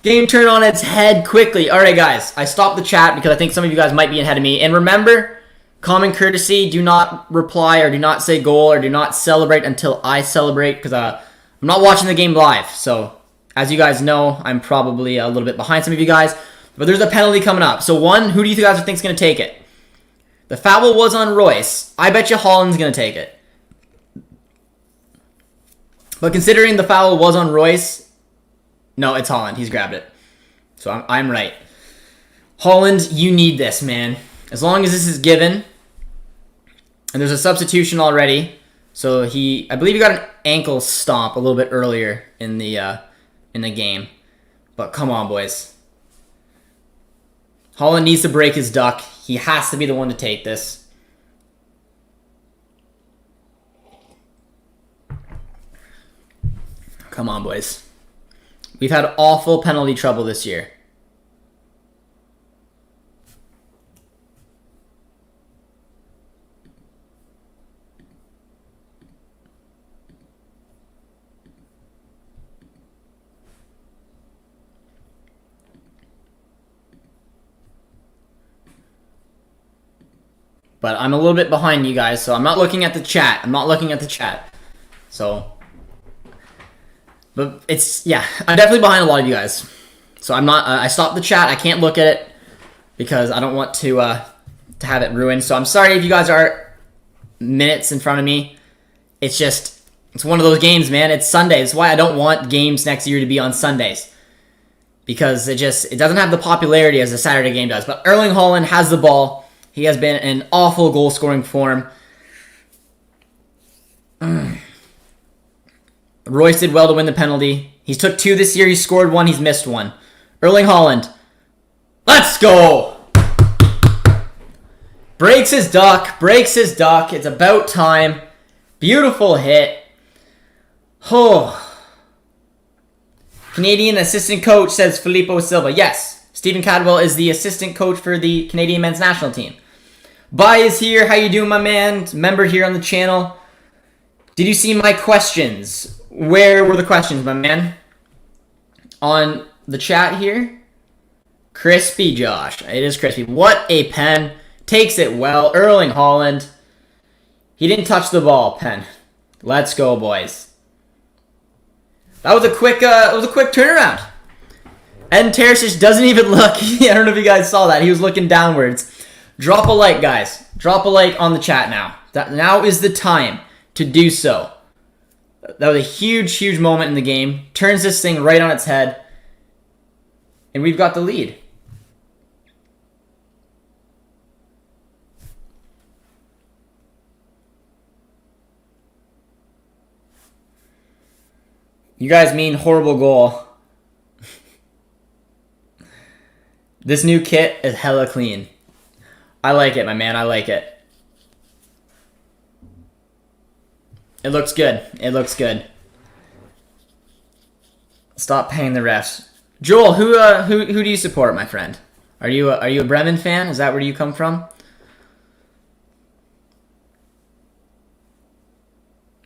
Game turned on its head quickly. Alright, guys. I stopped the chat because I think some of you guys might be ahead of me. And remember, common courtesy, do not reply or do not say goal or do not celebrate until I celebrate, because I'm not watching the game live. So, as you guys know, I'm probably a little bit behind some of you guys. But there's a penalty coming up. So, one, who do you guys think is going to take it? The foul was on Royce. I bet you Holland's going to take it. But considering the foul was on Royce, no, it's Holland. He's grabbed it. So I'm right. Holland, you need this, man. As long as this is given, and there's a substitution already. So I believe he got an ankle stomp a little bit earlier in the game. But come on, boys. Holland needs to break his duck. He has to be the one to take this. Come on, boys. We've had awful penalty trouble this year. But I'm a little bit behind you guys, so I'm not looking at the chat. So, but it's, yeah, I'm definitely behind a lot of you guys. So I'm not, I stopped the chat. I can't look at it because I don't want to have it ruined. So I'm sorry if you guys are minutes in front of me. It's just, it's one of those games, man. It's Sunday. That's why I don't want games next year to be on Sundays. Because it doesn't have the popularity as a Saturday game does. But Erling Haaland has the ball. He has been in awful goal-scoring form. Royce did well to win the penalty. He's took 2 this year. He scored 1. He's missed 1. Erling Haaland. Let's go! Breaks his duck. It's about time. Beautiful hit. Oh. Canadian assistant coach, says Filippo Silva. Yes, Stephen Cadwell is the assistant coach for the Canadian men's national team. Bai is here. How you doing, my man? Member here on the channel. Did you see my questions? Where were the questions, my man? On the chat here? Crispy Josh. It is crispy. What a pen. Takes it well. Erling Haaland. He didn't touch the ball. Pen. Let's go, boys. That was a quick turnaround. And Terzic doesn't even look. I don't know if you guys saw that. He was looking downwards. Drop a like, guys. Drop a like on the chat now. Now is the time to do so. That was a huge, huge moment in the game. Turns this thing right on its head. And we've got the lead. You guys mean horrible goal. This new kit is hella clean. I like it, my man. I like it. It looks good. It looks good. Stop paying the refs. Joel, who do you support, my friend? Are you a Bremen fan? Is that where you come from?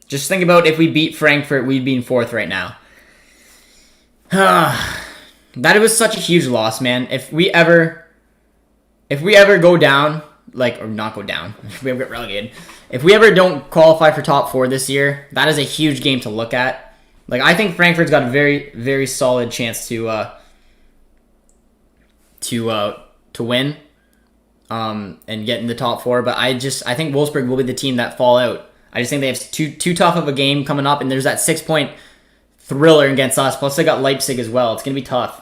Just think about if we beat Frankfurt, we'd be in 4th right now. That was such a huge loss, man. If we ever go down, like, or not go down, if we ever get relegated, if we ever don't qualify for top 4 this year, that is a huge game to look at. Like, I think Frankfurt's got a very, very solid chance to win, and get in the top 4. But I think Wolfsburg will be the team that fall out. I just think they have too tough of a game coming up, and there's that 6-point thriller against us. Plus, they got Leipzig as well. It's gonna be tough.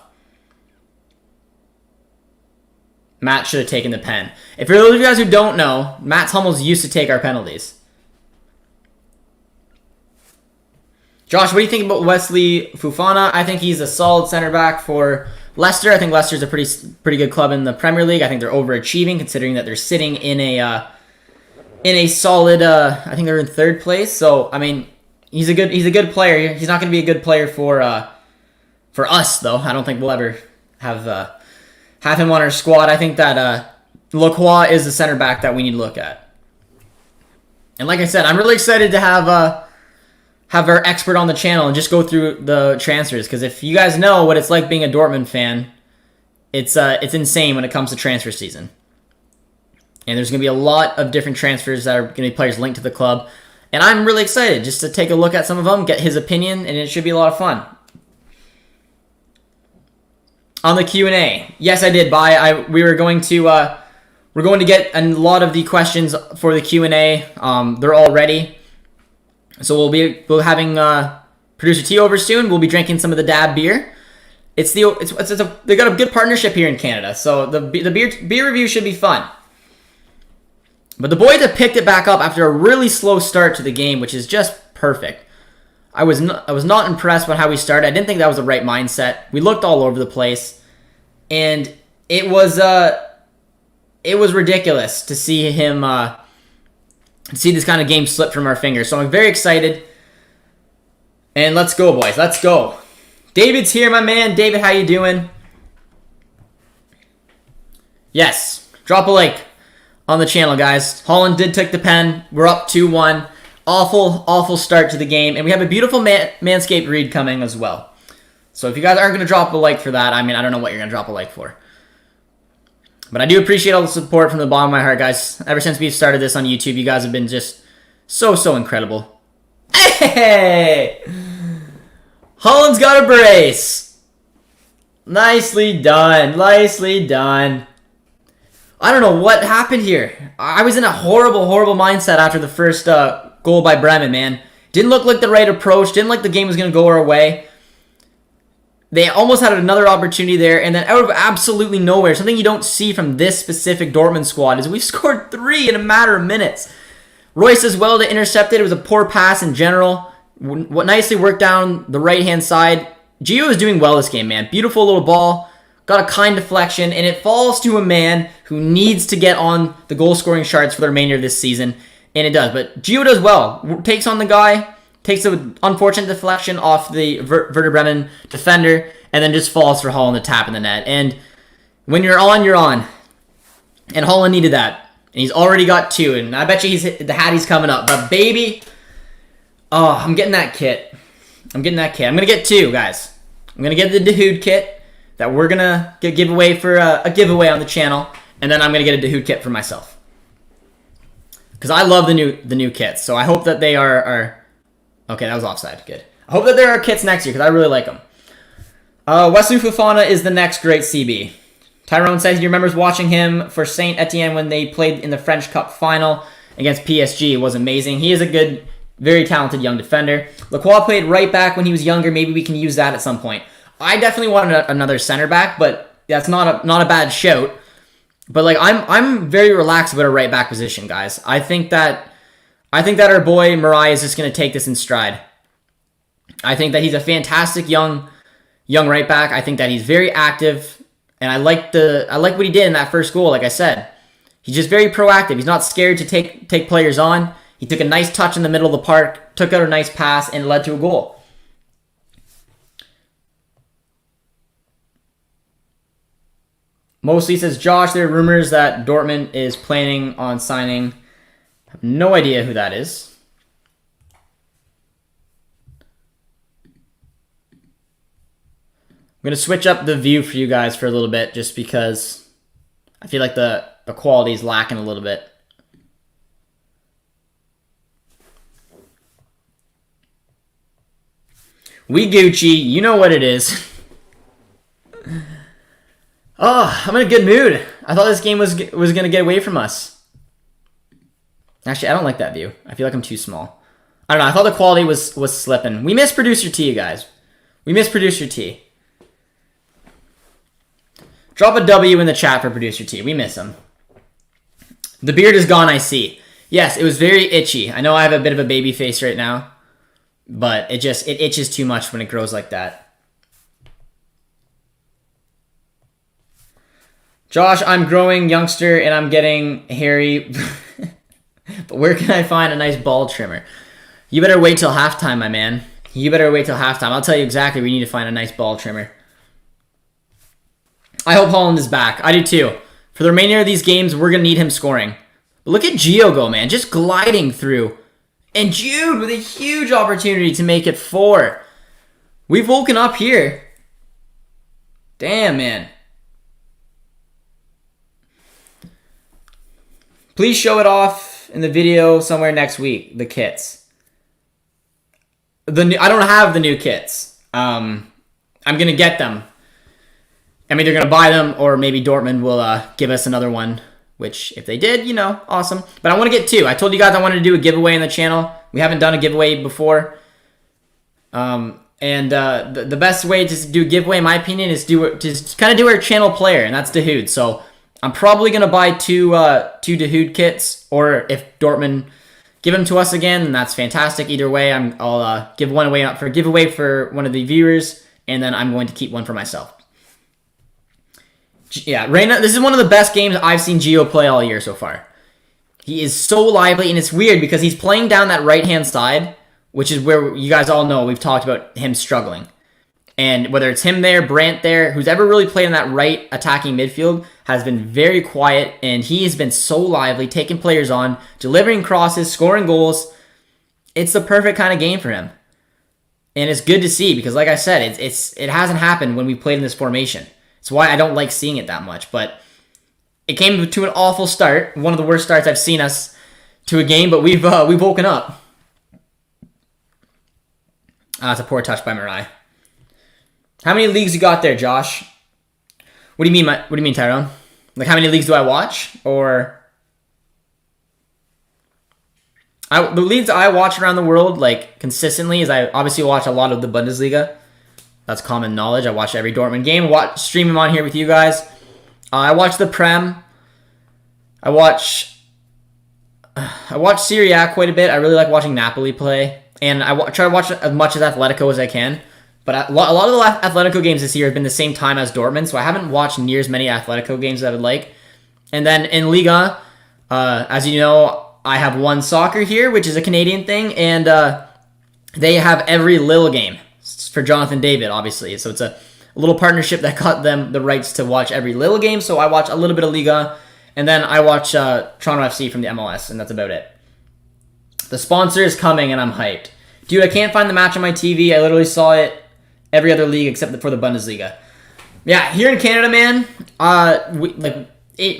Matt should have taken the pen. If for those of you guys who don't know, Matt Hummels used to take our penalties. Josh, what do you think about Wesley Fofana? I think he's a solid center back for Leicester. I think Leicester's a pretty good club in the Premier League. I think they're overachieving considering that they're sitting in a solid. I think they're in 3rd place. So I mean, he's a good player. He's not going to be a good player for us though. I don't think we'll ever have him on our squad. I think that Lacroix is the center back that we need to look at. And like I said, I'm really excited to have our expert on the channel and just go through the transfers. Because if you guys know what it's like being a Dortmund fan, it's insane when it comes to transfer season. And there's going to be a lot of different transfers that are going to be players linked to the club. And I'm really excited just to take a look at some of them, get his opinion, and it should be a lot of fun. On the Q&A, yes, I did buy. We're going to get a lot of the questions for the Q&A. They're all ready. So we'll having producer T over soon. We'll be drinking some of the Dab beer. They got a good partnership here in Canada, so the beer review should be fun. But the boys have picked it back up after a really slow start to the game, which is just perfect. I was not impressed with how we started. I didn't think that was the right mindset. We looked all over the place, and it was ridiculous to see him see this kind of game slip from our fingers. So I'm very excited. And let's go, boys. Let's go. David's here, my man. David, how you doing? Yes. Drop a like on the channel, guys. Holland did take the pen. We're up 2-1. Awful start to the game. And we have a beautiful Manscaped read coming as well. So if you guys aren't going to drop a like for that, I mean, I don't know what you're going to drop a like for. But I do appreciate all the support from the bottom of my heart, guys. Ever since we've started this on YouTube, you guys have been just so incredible. Hey! Holland's got a brace. Nicely done. Nicely done. I don't know what happened here. I was in a horrible mindset after the first goal by Bremen, man. Didn't look like the right approach. Didn't like the game was going to go our way. They almost had another opportunity there, and then out of absolutely nowhere, something you don't see from this specific Dortmund squad is we've scored 3 in a matter of minutes. Royce as well to intercept it. It was a poor pass in general. What nicely worked down the right-hand side. Gio is doing well this game, man. Beautiful little ball. Got a kind deflection, and it falls to a man who needs to get on the goal-scoring charts for the remainder of this season, and it does. But Gio does well. Takes on the guy, takes an unfortunate deflection off the Werder Bremen defender, and then just falls for Holland to tap in the net. And when you're on, you're on. And Holland needed that. And he's already got 2, and I bet you the Hattie's coming up. But baby, oh, I'm getting that kit. I'm going to get 2, guys. I'm going to get the Dahoud kit that we're going to give away for a giveaway on the channel. And then I'm going to get a Dahoud kit for myself. Because I love the new kits. So I hope that they are... Okay, that was offside. Good. I hope that there are kits next year because I really like them. Wesley Fofana is the next great CB. Tyrone says he remembers watching him for Saint Etienne when they played in the French Cup final against PSG. It was amazing. He is a good, very talented young defender. Lacroix played right back when he was younger. Maybe we can use that at some point. I definitely want another center back, but that's not a bad shout. But like I'm very relaxed about a right back position, guys. I think that our boy Mariah is just going to take this in stride. I think that he's a fantastic young right back. I think that he's very active, and I like what he did in that first goal. Like I said, he's just very proactive. He's not scared to take players on. He took a nice touch in the middle of the park, took out a nice pass, and led to a goal. Mostly says, Josh, there are rumors that Dortmund is planning on signing. I have no idea who that is. I'm going to switch up the view for you guys for a little bit just because I feel like the quality is lacking a little bit. We Gucci, you know what it is. Oh, I'm in a good mood. I thought this game was going to get away from us. Actually, I don't like that view. I feel like I'm too small. I don't know. I thought the quality was slipping. We miss Producer T, you guys. We miss Producer T. Drop a W in the chat for Producer T. We miss him. The beard is gone, I see. Yes, it was very itchy. I know I have a bit of a baby face right now, but it itches too much when it grows like that. Josh, I'm growing youngster and I'm getting hairy. But where can I find a nice ball trimmer? You better wait till halftime, my man. You better wait till halftime. I'll tell you exactly where you need to find a nice ball trimmer. I hope Holland is back. I do too. For the remainder of these games, we're going to need him scoring. But look at Gio go, man. Just gliding through. And Jude with a huge opportunity to make it 4. We've woken up here. Damn, man. Please show it off in the video somewhere next week, the kits. I don't have the new kits. I'm going to get them. I'm either going to buy them or maybe Dortmund will give us another one, which if they did, you know, awesome. But I want to get 2. I told you guys I wanted to do a giveaway on the channel. We haven't done a giveaway before. The best way to do a giveaway, in my opinion, is to kind of do our channel player, and that's Dahoud. So I'm probably going to buy two Dahoud kits, or if Dortmund give them to us again, then that's fantastic. Either way, I'll give one away for a giveaway for one of the viewers, and then I'm going to keep one for myself. Yeah, Reyna, this is one of the best games I've seen Gio play all year so far. He is so lively, and it's weird because he's playing down that right-hand side, which is where you guys all know we've talked about him struggling. And whether it's him there, Brandt there, who's ever really played in that right attacking midfield has been very quiet, and he has been so lively, taking players on, delivering crosses, scoring goals. It's the perfect kind of game for him. And it's good to see because, like I said, it hasn't happened when we played in this formation. It's why I don't like seeing it that much. But it came to an awful start, one of the worst starts I've seen us to a game, but we've woken up. It's a poor touch by Marai. How many leagues you got there, Josh? What do you mean? What do you mean, Tyrone? Like, how many leagues do I watch? Or the leagues I watch around the world, like consistently, is I obviously watch a lot of the Bundesliga. That's common knowledge. I watch every Dortmund game. Stream them on here with you guys. I watch the Prem. I watch Serie A quite a bit. I really like watching Napoli play, and I try to watch as much as Atletico as I can. But a lot of the Atletico games this year have been the same time as Dortmund, so I haven't watched near as many Atletico games as I would like. And then in Liga, as you know, I have One Soccer here, which is a Canadian thing, and they have every Lille game for Jonathan David, obviously. So it's a little partnership that got them the rights to watch every Lille game. So I watch a little bit of Liga, and then I watch Toronto FC from the MLS, and that's about it. The sponsor is coming, and I'm hyped. Dude, I can't find the match on my TV. I literally saw it every other league except for the Bundesliga. Yeah, here in Canada, man,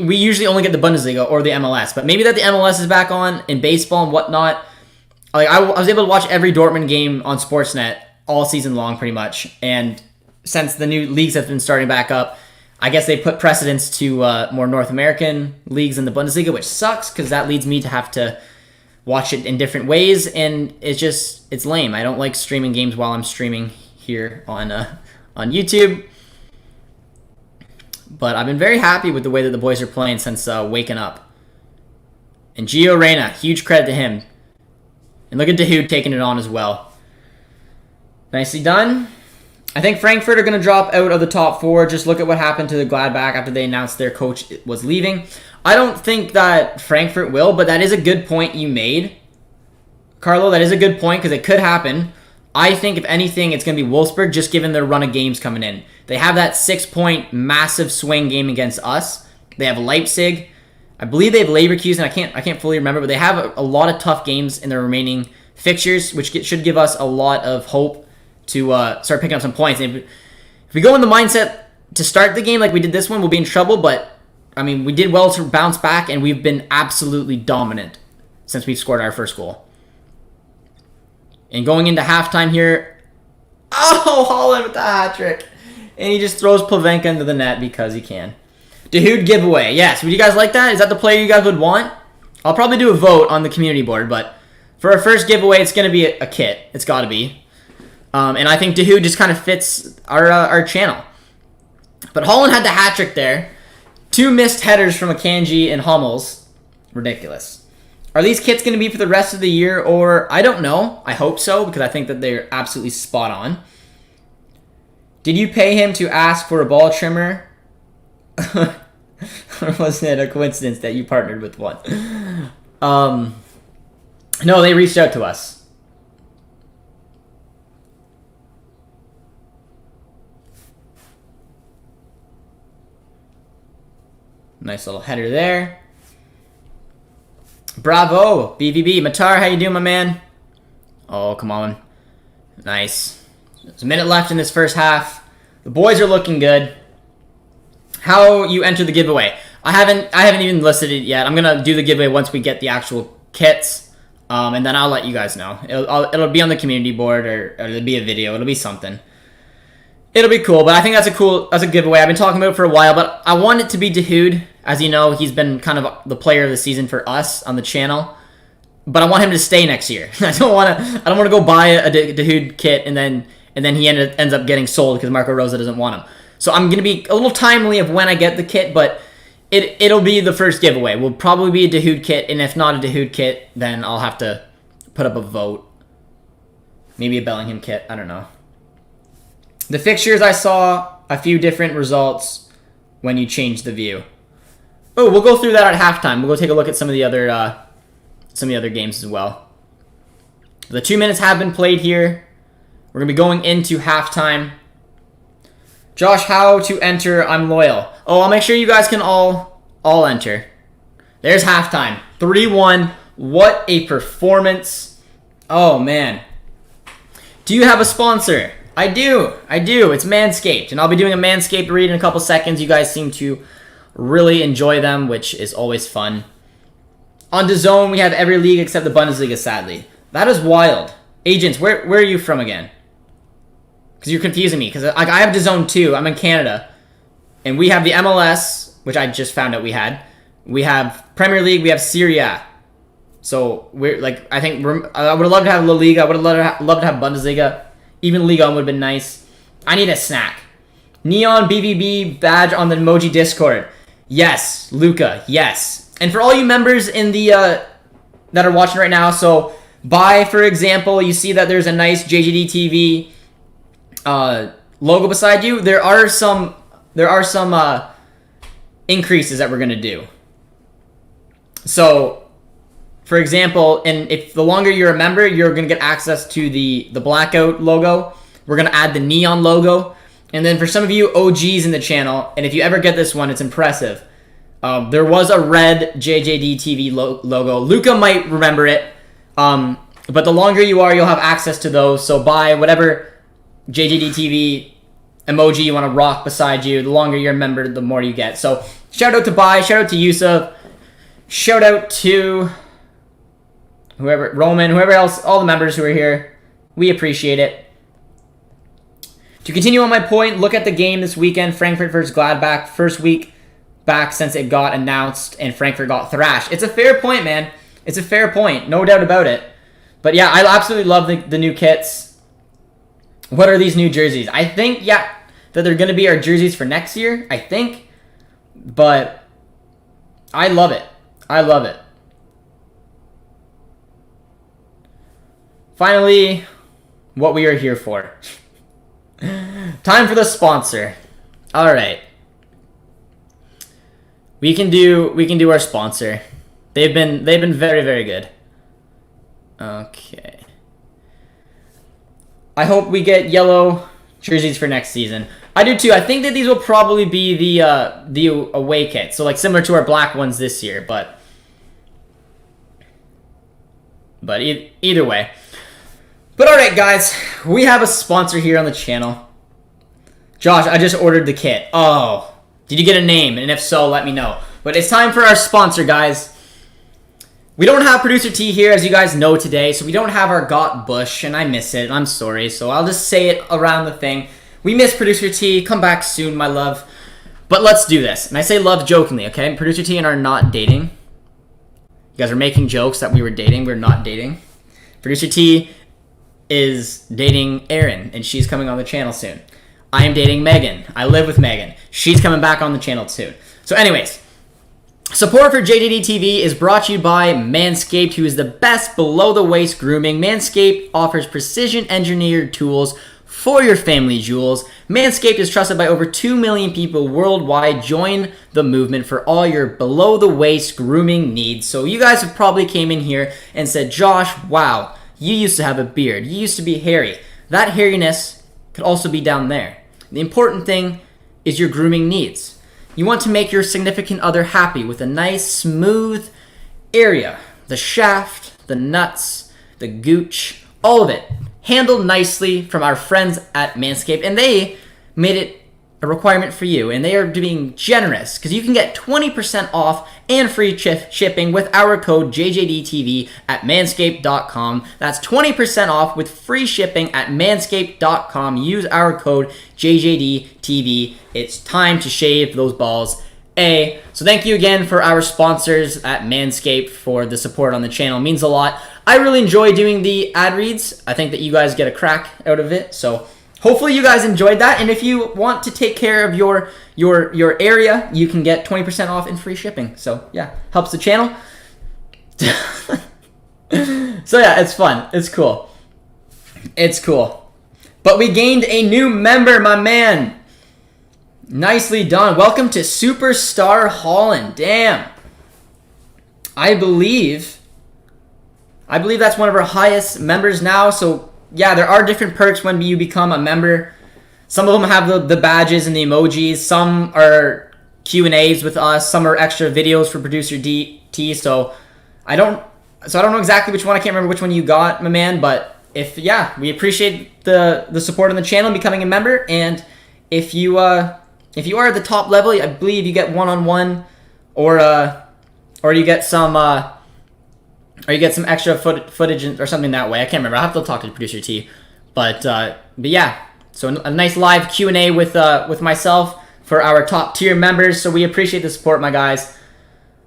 we usually only get the Bundesliga or the MLS, but maybe that the MLS is back on in baseball and whatnot. Like I was able to watch every Dortmund game on Sportsnet all season long pretty much. And since the new leagues have been starting back up, I guess they put precedence to more North American leagues in the Bundesliga, which sucks because that leads me to have to watch it in different ways, and it's lame. I don't like streaming games while I'm streaming here on YouTube. But I've been very happy with the way that the boys are playing since waking up. And Gio Reyna, huge credit to him. And look at Dahoud taking it on as well. Nicely done. I think Frankfurt are going to drop out of the top 4. Just look at what happened to the Gladbach after they announced their coach was leaving. I don't think that Frankfurt will, but that is a good point you made, Carlo. That is a good point because it could happen. I think, if anything, it's going to be Wolfsburg, just given their run of games coming in. They have that 6-point massive swing game against us. They have Leipzig. I believe they have Leverkusen. I can't fully remember, but they have a lot of tough games in their remaining fixtures, which should give us a lot of hope to start picking up some points. And if we go in the mindset to start the game like we did this one, we'll be in trouble. But, I mean, we did well to bounce back, and we've been absolutely dominant since we've scored our first goal. And going into halftime here, oh, Holland with the hat trick. And he just throws Plavenka into the net because he can. Dahoud giveaway. Yes, would you guys like that? Is that the player you guys would want? I'll probably do a vote on the community board, but for our first giveaway, it's going to be a kit. It's got to be. And I think Dahoud just kind of fits our channel. But Holland had the hat trick there. 2 missed headers from Akanji and Hummels. Ridiculous. Are these kits going to be for the rest of the year, or I don't know. I hope so, because I think that they're absolutely spot on. Did you pay him to ask for a ball trimmer? Or was it a coincidence that you partnered with one? No, they reached out to us. Nice little header there. Bravo, BVB. Matar, how you doing, my man? Oh, come on. Nice. There's a minute left in this first half. The boys are looking good. How you enter the giveaway? I haven't even listed it yet. I'm gonna do the giveaway once we get the actual kits, and then I'll let you guys know. It'll be on the community board, or it'll be a video. It'll be something. It'll be cool, but I think that's a giveaway. I've been talking about it for a while, but I want it to be Dahoud. As you know, he's been kind of the player of the season for us on the channel. But I want him to stay next year. I don't want to go buy a Dahoud kit and then he ends up getting sold because Marco Rosa doesn't want him. So I'm gonna be a little timely of when I get the kit, but it'll be the first giveaway. Will probably be a Dahoud kit, and if not a Dahoud kit, then I'll have to put up a vote. Maybe a Bellingham kit. I don't know. The fixtures, I saw a few different results when you change the view. Oh, we'll go through that at halftime. We'll go take a look at some of the other games as well. The 2 minutes have been played here. We're gonna be going into halftime. Josh, how to enter? I'm loyal. Oh, I'll make sure you guys can all enter. There's halftime. 3-1. What a performance. Oh, man. Do you have a sponsor? I do. It's Manscaped, and I'll be doing a Manscaped read in a couple seconds. You guys seem to really enjoy them, which is always fun. On DAZN, we have every league except the Bundesliga, sadly. That is wild. Agents, where are you from again? Because you're confusing me. Because I have DAZN too. I'm in Canada. And we have the MLS, which I just found out we had. We have Premier League. We have Serie A. So, I would have loved to have La Liga. I would have loved to have Bundesliga. Even Liga would have been nice. I need a snack. Neon BVB badge on the emoji Discord. Yes, Luca. Yes. And for all you members in the that are watching right now, so for example, you see that there's a nice JJD TV logo beside you. There are some increases that we're gonna do. So, for example, and if the longer you're a member, you're gonna get access to the blackout logo. We're gonna add the neon logo. And then for some of you OGs in the channel, and if you ever get this one, it's impressive. There was a red JJD TV logo. Luca might remember it. But the longer you are, you'll have access to those. So buy whatever JJD TV emoji you want to rock beside you. The longer you're a member, the more you get. So shout out to Bai. Shout out to Yusuf. Shout out to Roman, whoever else, all the members who are here. We appreciate it. To continue on my point, look at the game this weekend, Frankfurt versus Gladbach. First week back since it got announced, and Frankfurt got thrashed. It's a fair point, man. It's a fair point. No doubt about it. But yeah, I absolutely love the new kits. What are these new jerseys? I think, yeah, that they're going to be our jerseys for next year, I think. But I love it. I love it. Finally, what we are here for. Time for the sponsor. All right. We can do our sponsor. They've been very, very good. Okay. I hope we get yellow jerseys for next season. I do too. I think that these will probably be the away kit. So like similar to our black ones this year, but either way. But all right, guys, we have a sponsor here on the channel. Josh, I just ordered the kit. Oh, did you get a name? And if so, let me know. But it's time for our sponsor, guys. We don't have Producer T here, as you guys know today, so we don't have our Got Bush, and I miss it. I'm sorry, so I'll just say it around the thing. We miss Producer T. Come back soon, my love. But let's do this. And I say love jokingly, okay? Producer T and I are not dating. You guys are making jokes that we were dating. We're not dating. Producer T is dating Erin, and she's coming on the channel soon. I am dating Megan. I live with Megan. She's coming back on the channel soon. So anyways, support for JJD TV is brought to you by Manscaped, who is the best below-the-waist grooming. Manscaped offers precision-engineered tools for your family jewels. Manscaped is trusted by over 2 million people worldwide. Join the movement for all your below-the-waist grooming needs. So you guys have probably came in here and said, Josh, wow, you used to have a beard. You used to be hairy. That hairiness could also be down there. The important thing is your grooming needs. You want to make your significant other happy with a nice, smooth area. The shaft, the nuts, the gooch, all of it. Handled nicely from our friends at Manscaped. And they made it a requirement for you. And they are being generous because you can get 20% off and free shipping with our code JJDTV at manscaped.com. That's 20% off with free shipping at manscaped.com. Use our code JJDTV. It's time to shave those balls. So thank you again for our sponsors at Manscaped for the support on the channel. It means a lot. I really enjoy doing the ad reads. I think that you guys get a crack out of it. So hopefully you guys enjoyed that. And if you want to take care of your area, you can get 20% off and free shipping. So yeah, helps the channel. So yeah, it's fun. It's cool. It's cool. But we gained a new member, my man. Nicely done. Welcome to Superstar Holland. Damn. I believe that's one of our highest members now. So yeah, there are different perks when you become a member. Some of them have the badges and the emojis. Some are Q&As with us. Some are extra videos for Producer T. So I don't know exactly which one. I can't remember which one you got, my man. But we appreciate the support on the channel and becoming a member. And if you are at the top level, I believe you get one-on-one, or you get some extra footage or something that way. I can't remember. I have to talk to Producer T. But yeah, so a nice live Q&A with myself for our top tier members. So we appreciate the support, my guys.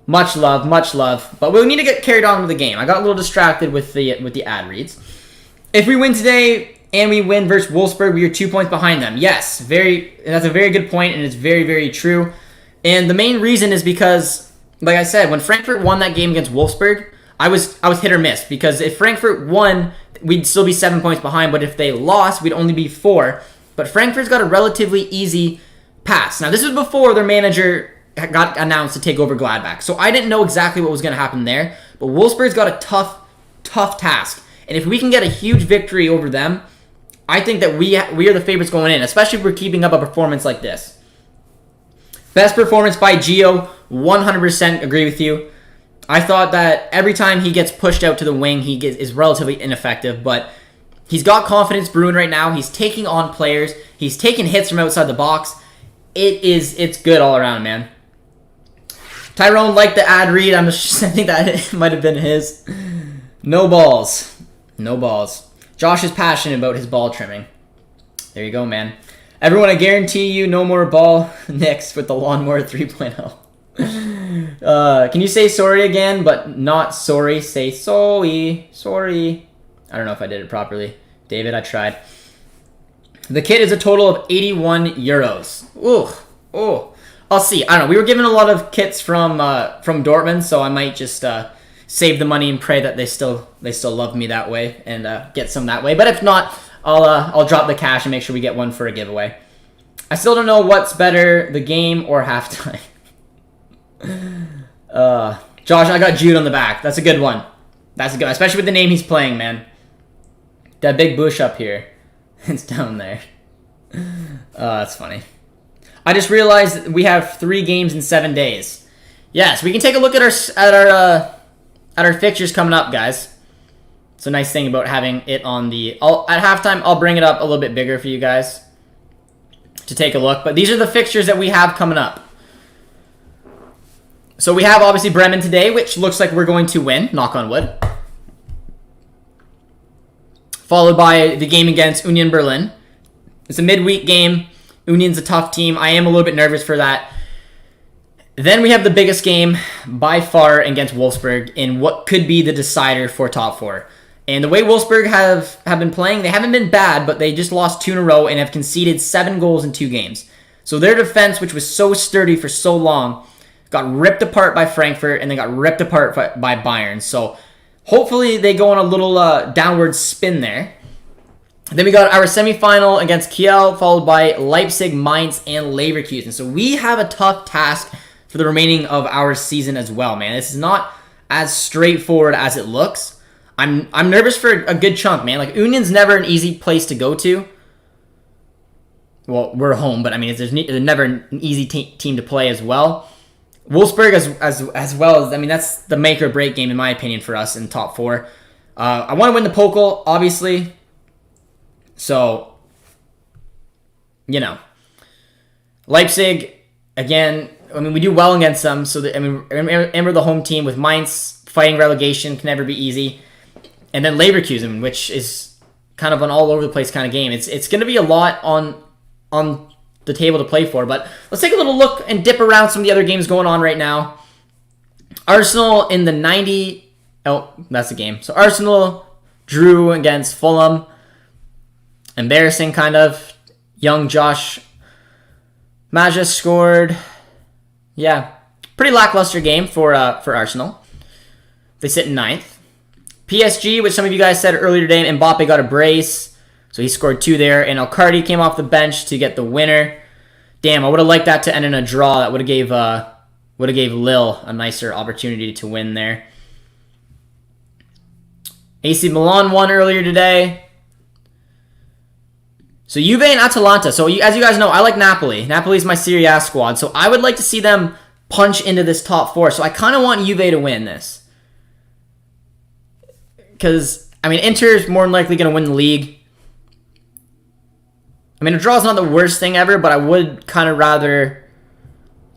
Much love, much love. But we'll need to get carried on with the game. I got a little distracted with the ad reads. If we win today and we win versus Wolfsburg, we are 2 points behind them. Yes, that's a very good point, and it's very, very true. And the main reason is because, like I said, when Frankfurt won that game against Wolfsburg, I was hit or miss, because if Frankfurt won, we'd still be 7 points behind, but if they lost, we'd only be 4. But Frankfurt's got a relatively easy pass. Now, this was before their manager got announced to take over Gladbach, so I didn't know exactly what was going to happen there, but Wolfsburg's got a tough task. And if we can get a huge victory over them, I think that we are the favorites going in, especially if we're keeping up a performance like this. Best performance by Gio, 100% agree with you. I thought that every time he gets pushed out to the wing, is relatively ineffective, but he's got confidence brewing right now. He's taking on players. He's taking hits from outside the box. It's good all around, man. Tyrone liked the ad read. I think that it might have been his. No balls. No balls. Josh is passionate about his ball trimming. There you go, man. Everyone, I guarantee you no more ball Knicks with the Lawnmower 3.0. Can you say sorry again, but not sorry? Say sorry. Sorry. I don't know if I did it properly. David, I tried. The kit is a total of 81 euros. Ooh. Oh. I'll see. I don't know. We were given a lot of kits from Dortmund, so I might just save the money and pray that they still love me that way and get some that way. But if not, I'll drop the cash and make sure we get one for a giveaway. I still don't know what's better, the game or halftime. Josh, I got Jude on the back. That's a good one. That's a good one, especially with the name he's playing, man. That big bush up here. It's down there. That's funny. I just realized we have 3 games in 7 days. Yes, we can take a look at our fixtures coming up, guys. It's a nice thing about having it on the... at halftime, I'll bring it up a little bit bigger for you guys to take a look. But these are the fixtures that we have coming up. So we have, obviously, Bremen today, which looks like we're going to win. Knock on wood. Followed by the game against Union Berlin. It's a midweek game. Union's a tough team. I am a little bit nervous for that. Then we have the biggest game by far against Wolfsburg in what could be the decider for top 4. And the way Wolfsburg have been playing, they haven't been bad, but they just lost 2 in a row and have conceded 7 goals in 2 games. So their defense, which was so sturdy for so long, got ripped apart by Frankfurt and they got ripped apart by Bayern. So hopefully they go on a little downward spin there. Then we got our semifinal against Kiel, followed by Leipzig, Mainz, and Leverkusen. So we have a tough task for the remaining of our season as well, man. This is not as straightforward as it looks. I'm nervous for a good chunk, man. Like, Union's never an easy place to go to. Well, we're home, but I mean, there's never an easy team to play as well. Wolfsburg as well as, I mean, that's the make or break game in my opinion for us in top 4. I want to win the Pokal, obviously. So, you know, Leipzig, again, I mean, we do well against them. So, remember the home team with Mainz fighting relegation can never be easy. And then Leverkusen, which is kind of an all over the place kind of game. It's going to be a lot on the table to play for. But let's take a little look and dip around some of the other games going on right now. Arsenal in the 90... Oh, that's the game. So Arsenal drew against Fulham. Embarrassing, kind of. Young Josh Maja scored. Yeah, pretty lackluster game for Arsenal. They sit in 9th. PSG, which some of you guys said earlier today, Mbappe got a brace. So he scored 2 there. And Alcardi came off the bench to get the winner. Damn, I would have liked that to end in a draw. That would have gave Lille a nicer opportunity to win there. AC Milan won earlier today. So Juve and Atalanta. So as you guys know, I like Napoli. Napoli is my Serie A squad. So I would like to see them punch into this top 4. So I kind of want Juve to win this. Because, I mean, Inter is more than likely going to win the league. I mean, a draw is not the worst thing ever, but I would kind of rather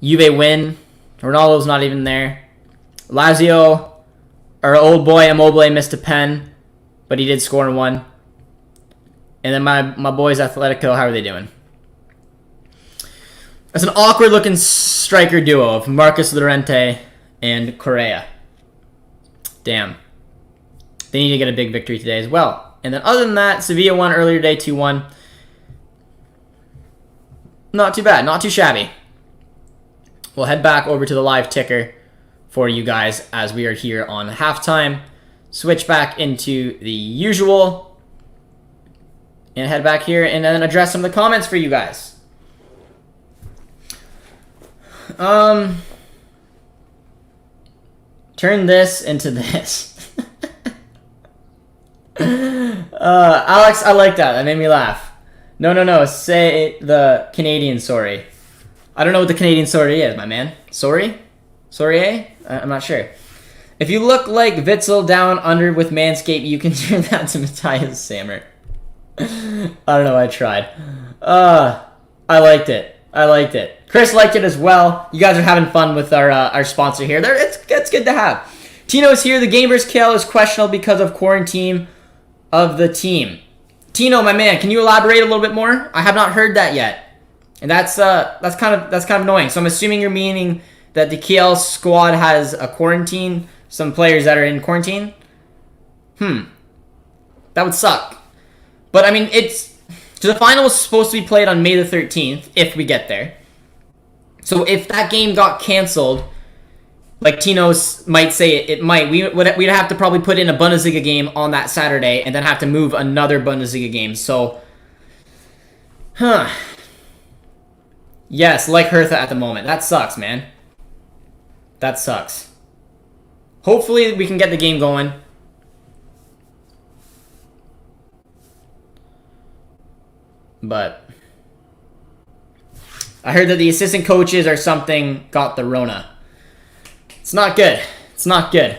Juve win. Ronaldo's not even there. Lazio, our old boy Immobile missed a pen, but he did score in one. And then my boys Atletico, how are they doing? That's an awkward looking striker duo of Marcus Llorente and Correa. Damn. They need to get a big victory today as well. And then other than that, Sevilla won earlier today, 2-1. Not too bad, not too shabby. We'll head back over to the live ticker for you guys as we are here on halftime. Switch back into the usual. And head back here and then address some of the comments for you guys. Turn this into this. Alex, I like that. That made me laugh. No. Say the Canadian sorry. I don't know what the Canadian sorry is, my man. Sorry? Sorry, eh? I'm not sure. If you look like Witzel down under with Manscaped, you can turn that to Matthias Sammer. I don't know, I tried. I liked it. Chris liked it as well. You guys are having fun with our sponsor here. It's good to have. Tino's here. The game versus KL is questionable because of quarantine of the team. Tino, my man, can you elaborate a little bit more? I have not heard that yet, and that's kind of annoying. So I'm assuming you're meaning that the KL squad has a quarantine, some players that are in quarantine. That would suck. But I mean, so the final is supposed to be played on May the 13th if we get there. So if that game got canceled, like Tino's might say it might, we'd have to probably put in a Bundesliga game on that Saturday and then have to move another Bundesliga game. So, yes, like Hertha at the moment. That sucks, man. That sucks. Hopefully we can get the game going. But I heard that the assistant coaches or something got the Rona. It's not good. It's not good.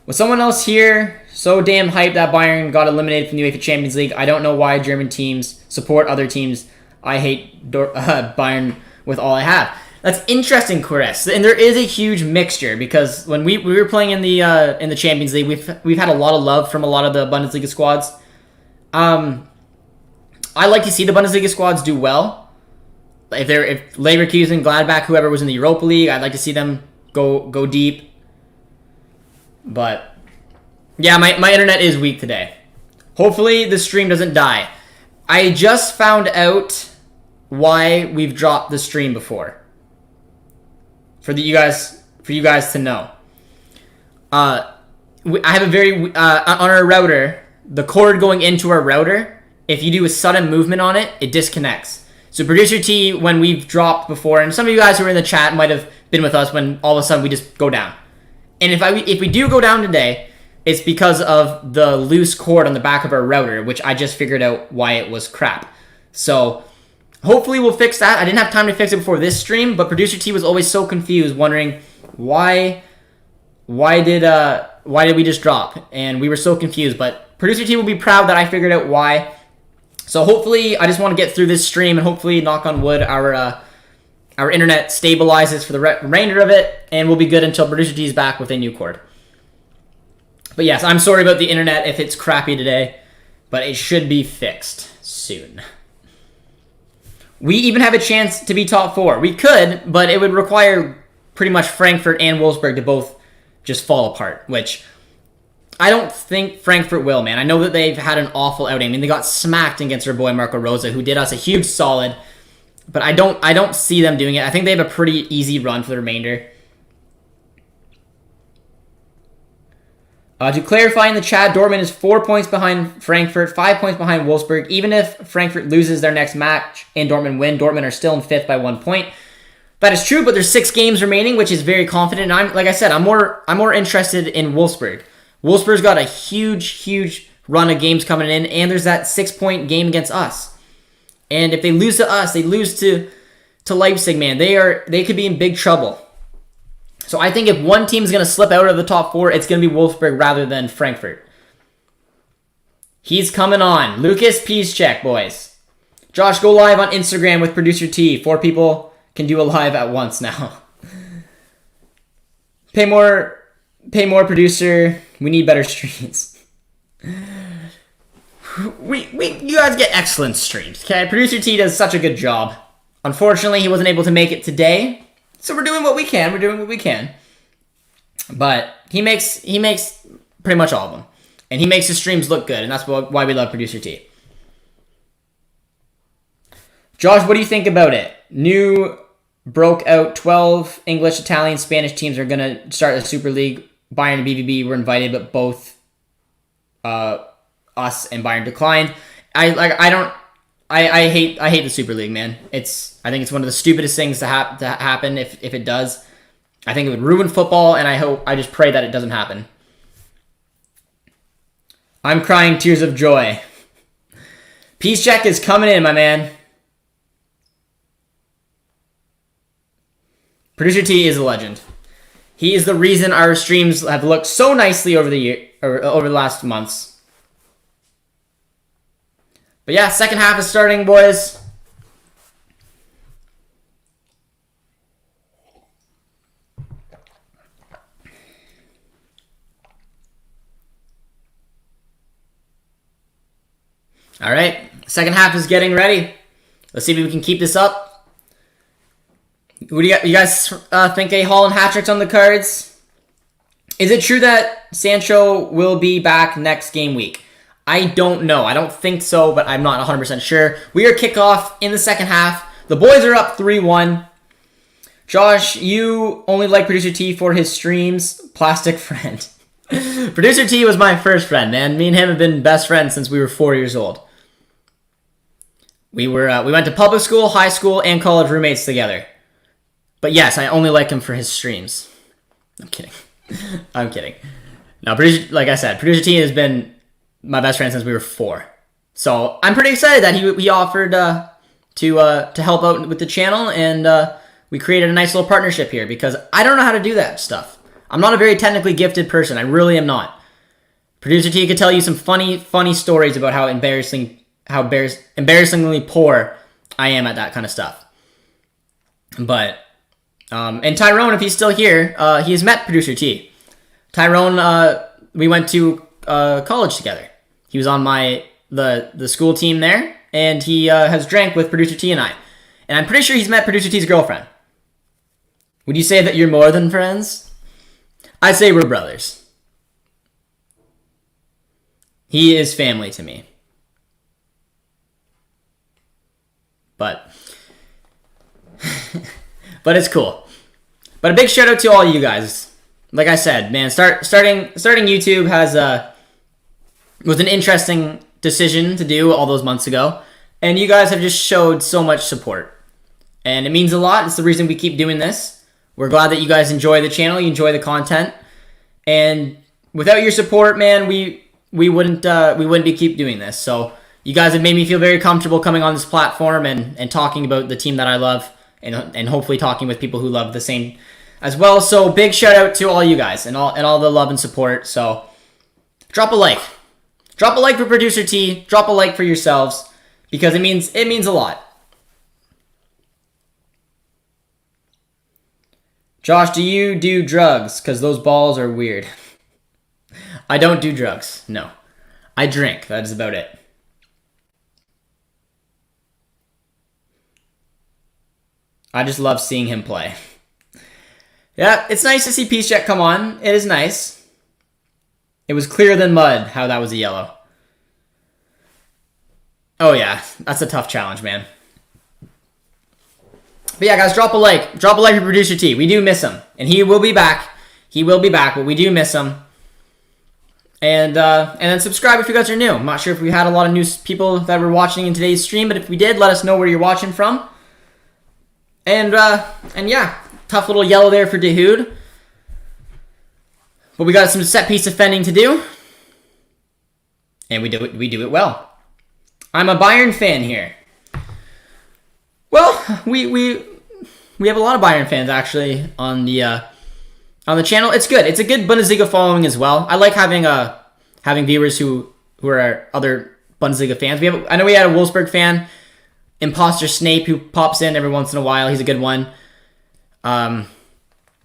Was someone else here so damn hyped that Bayern got eliminated from the UEFA Champions League? I don't know why German teams support other teams. I hate Bayern with all I have. That's interesting, Chris. And there is a huge mixture because when we were playing in the Champions League, we've had a lot of love from a lot of the Bundesliga squads. I like to see the Bundesliga squads do well. If Leverkusen, Gladbach, whoever was in the Europa League, I'd like to see them go deep. But yeah, my internet is weak today. Hopefully the stream doesn't die. I just found out why we've dropped the stream before. For you guys to know. I have a very on our router, the cord going into our router, if you do a sudden movement on it, it disconnects. So Producer T, when we've dropped before, and some of you guys who are in the chat might have been with us when all of a sudden we just go down. And if we do go down today, it's because of the loose cord on the back of our router, which I just figured out why it was crap. So hopefully we'll fix that. I didn't have time to fix it before this stream, but Producer T was always so confused, wondering why did we just drop? And we were so confused. But Producer T will be proud that I figured out why. So hopefully, I just want to get through this stream, and hopefully, knock on wood, our internet stabilizes for the remainder of it, and we'll be good until Producer T is back with a new cord. But yes, I'm sorry about the internet if it's crappy today, but it should be fixed soon. We even have a chance to be top 4. We could, but it would require pretty much Frankfurt and Wolfsburg to both just fall apart, which I don't think Frankfurt will, man. I know that they've had an awful outing. I mean, they got smacked against our boy Marco Rosa, who did us a huge solid. But I don't see them doing it. I think they have a pretty easy run for the remainder. To clarify in the chat, Dortmund is 4 points behind Frankfurt, 5 points behind Wolfsburg. Even if Frankfurt loses their next match and Dortmund win, Dortmund are still in 5th by 1 point. That is true, but there's 6 games remaining, which is very confident. And like I said, I'm more interested in Wolfsburg. Wolfsburg's got a huge run of games coming in, and there's that 6-point game against us. And if they lose to us, they lose to Leipzig, man. They could be in big trouble. So I think if one team's going to slip out of the top 4, it's going to be Wolfsburg rather than Frankfurt. He's coming on. Lucas Piszczek, boys. Josh, go live on Instagram with Producer T. 4 people can do a live at once now. Pay more, producer. We need better streams. You guys get excellent streams, okay? Producer T does such a good job. Unfortunately, he wasn't able to make it today, so we're doing what we can. But he makes pretty much all of them, and he makes his streams look good, and that's why we love Producer T. Josh, what do you think about it? New broke out 12 English, Italian, Spanish teams are gonna start the Super League. Bayern and BVB were invited, but both us and Bayern declined. I hate the Super League, man. I think it's one of the stupidest things to happen if it does. I think it would ruin football, and I just pray that it doesn't happen. I'm crying tears of joy. Piszczek is coming in, my man. Producer T is a legend. He is the reason our streams have looked so nicely over the last months. But yeah, second half is starting, boys. All right, second half is getting ready. Let's see if we can keep this up. What do you guys think a Haaland hat-trick's on the cards? Is it true that Sancho will be back next game week? I don't know. I don't think so, but I'm not 100% sure. We are kickoff in the second half. The boys are up 3-1. Josh, you only like Producer T for his streams. Plastic friend. Producer T was my first friend, man. Me and him have been best friends since we were 4 years old. We went to public school, high school, and college roommates together. But yes, I only like him for his streams. I'm kidding. I'm kidding. No, like I said, Producer T has been my best friend since we were 4. So I'm pretty excited that he offered to help out with the channel, and we created a nice little partnership here because I don't know how to do that stuff. I'm not a very technically gifted person. I really am not. Producer T could tell you some funny stories about how embarrassingly poor I am at that kind of stuff. But and Tyrone, if he's still here, he has met Producer T. Tyrone, we went to college together. He was on the school team there, and he has drank with Producer T and I. And I'm pretty sure he's met Producer T's girlfriend. Would you say that you're more than friends? I say we're brothers. He is family to me. But it's cool. But a big shout out to all you guys. Like I said, man, starting YouTube was an interesting decision to do all those months ago, and you guys have just showed so much support, and it means a lot. It's the reason we keep doing this. We're glad that you guys enjoy the channel, you enjoy the content, and without your support, man, we wouldn't be keep doing this. So you guys have made me feel very comfortable coming on this platform and talking about the team that I love, and hopefully talking with people who love the same as well. So big shout out to all you guys and all the love and support. So drop a like. Drop a like for Producer T. Drop a like for yourselves because it means a lot. Josh, do you do drugs? Because those balls are weird. I don't do drugs. No. I drink. That is about it. I just love seeing him play. Yeah, it's nice to see Peace Jet come on. It is nice. It was clearer than mud how that was a yellow. Oh yeah, that's a tough challenge, man. But yeah, guys, drop a like. Drop a like for Producer T. We do miss him. And he will be back. He will be back, but we do miss him. And then subscribe if you guys are new. I'm not sure if we had a lot of new people that were watching in today's stream, but if we did, let us know where you're watching from. And yeah, tough little yellow there for Dahoud. But we got some set piece defending to do. And we do it well. I'm a Bayern fan here. Well, we have a lot of Bayern fans actually on the channel. It's good. It's a good Bundesliga following as well. I like having viewers who are other Bundesliga fans. I know we had a Wolfsburg fan, Imposter Snape, who pops in every once in a while. He's a good one.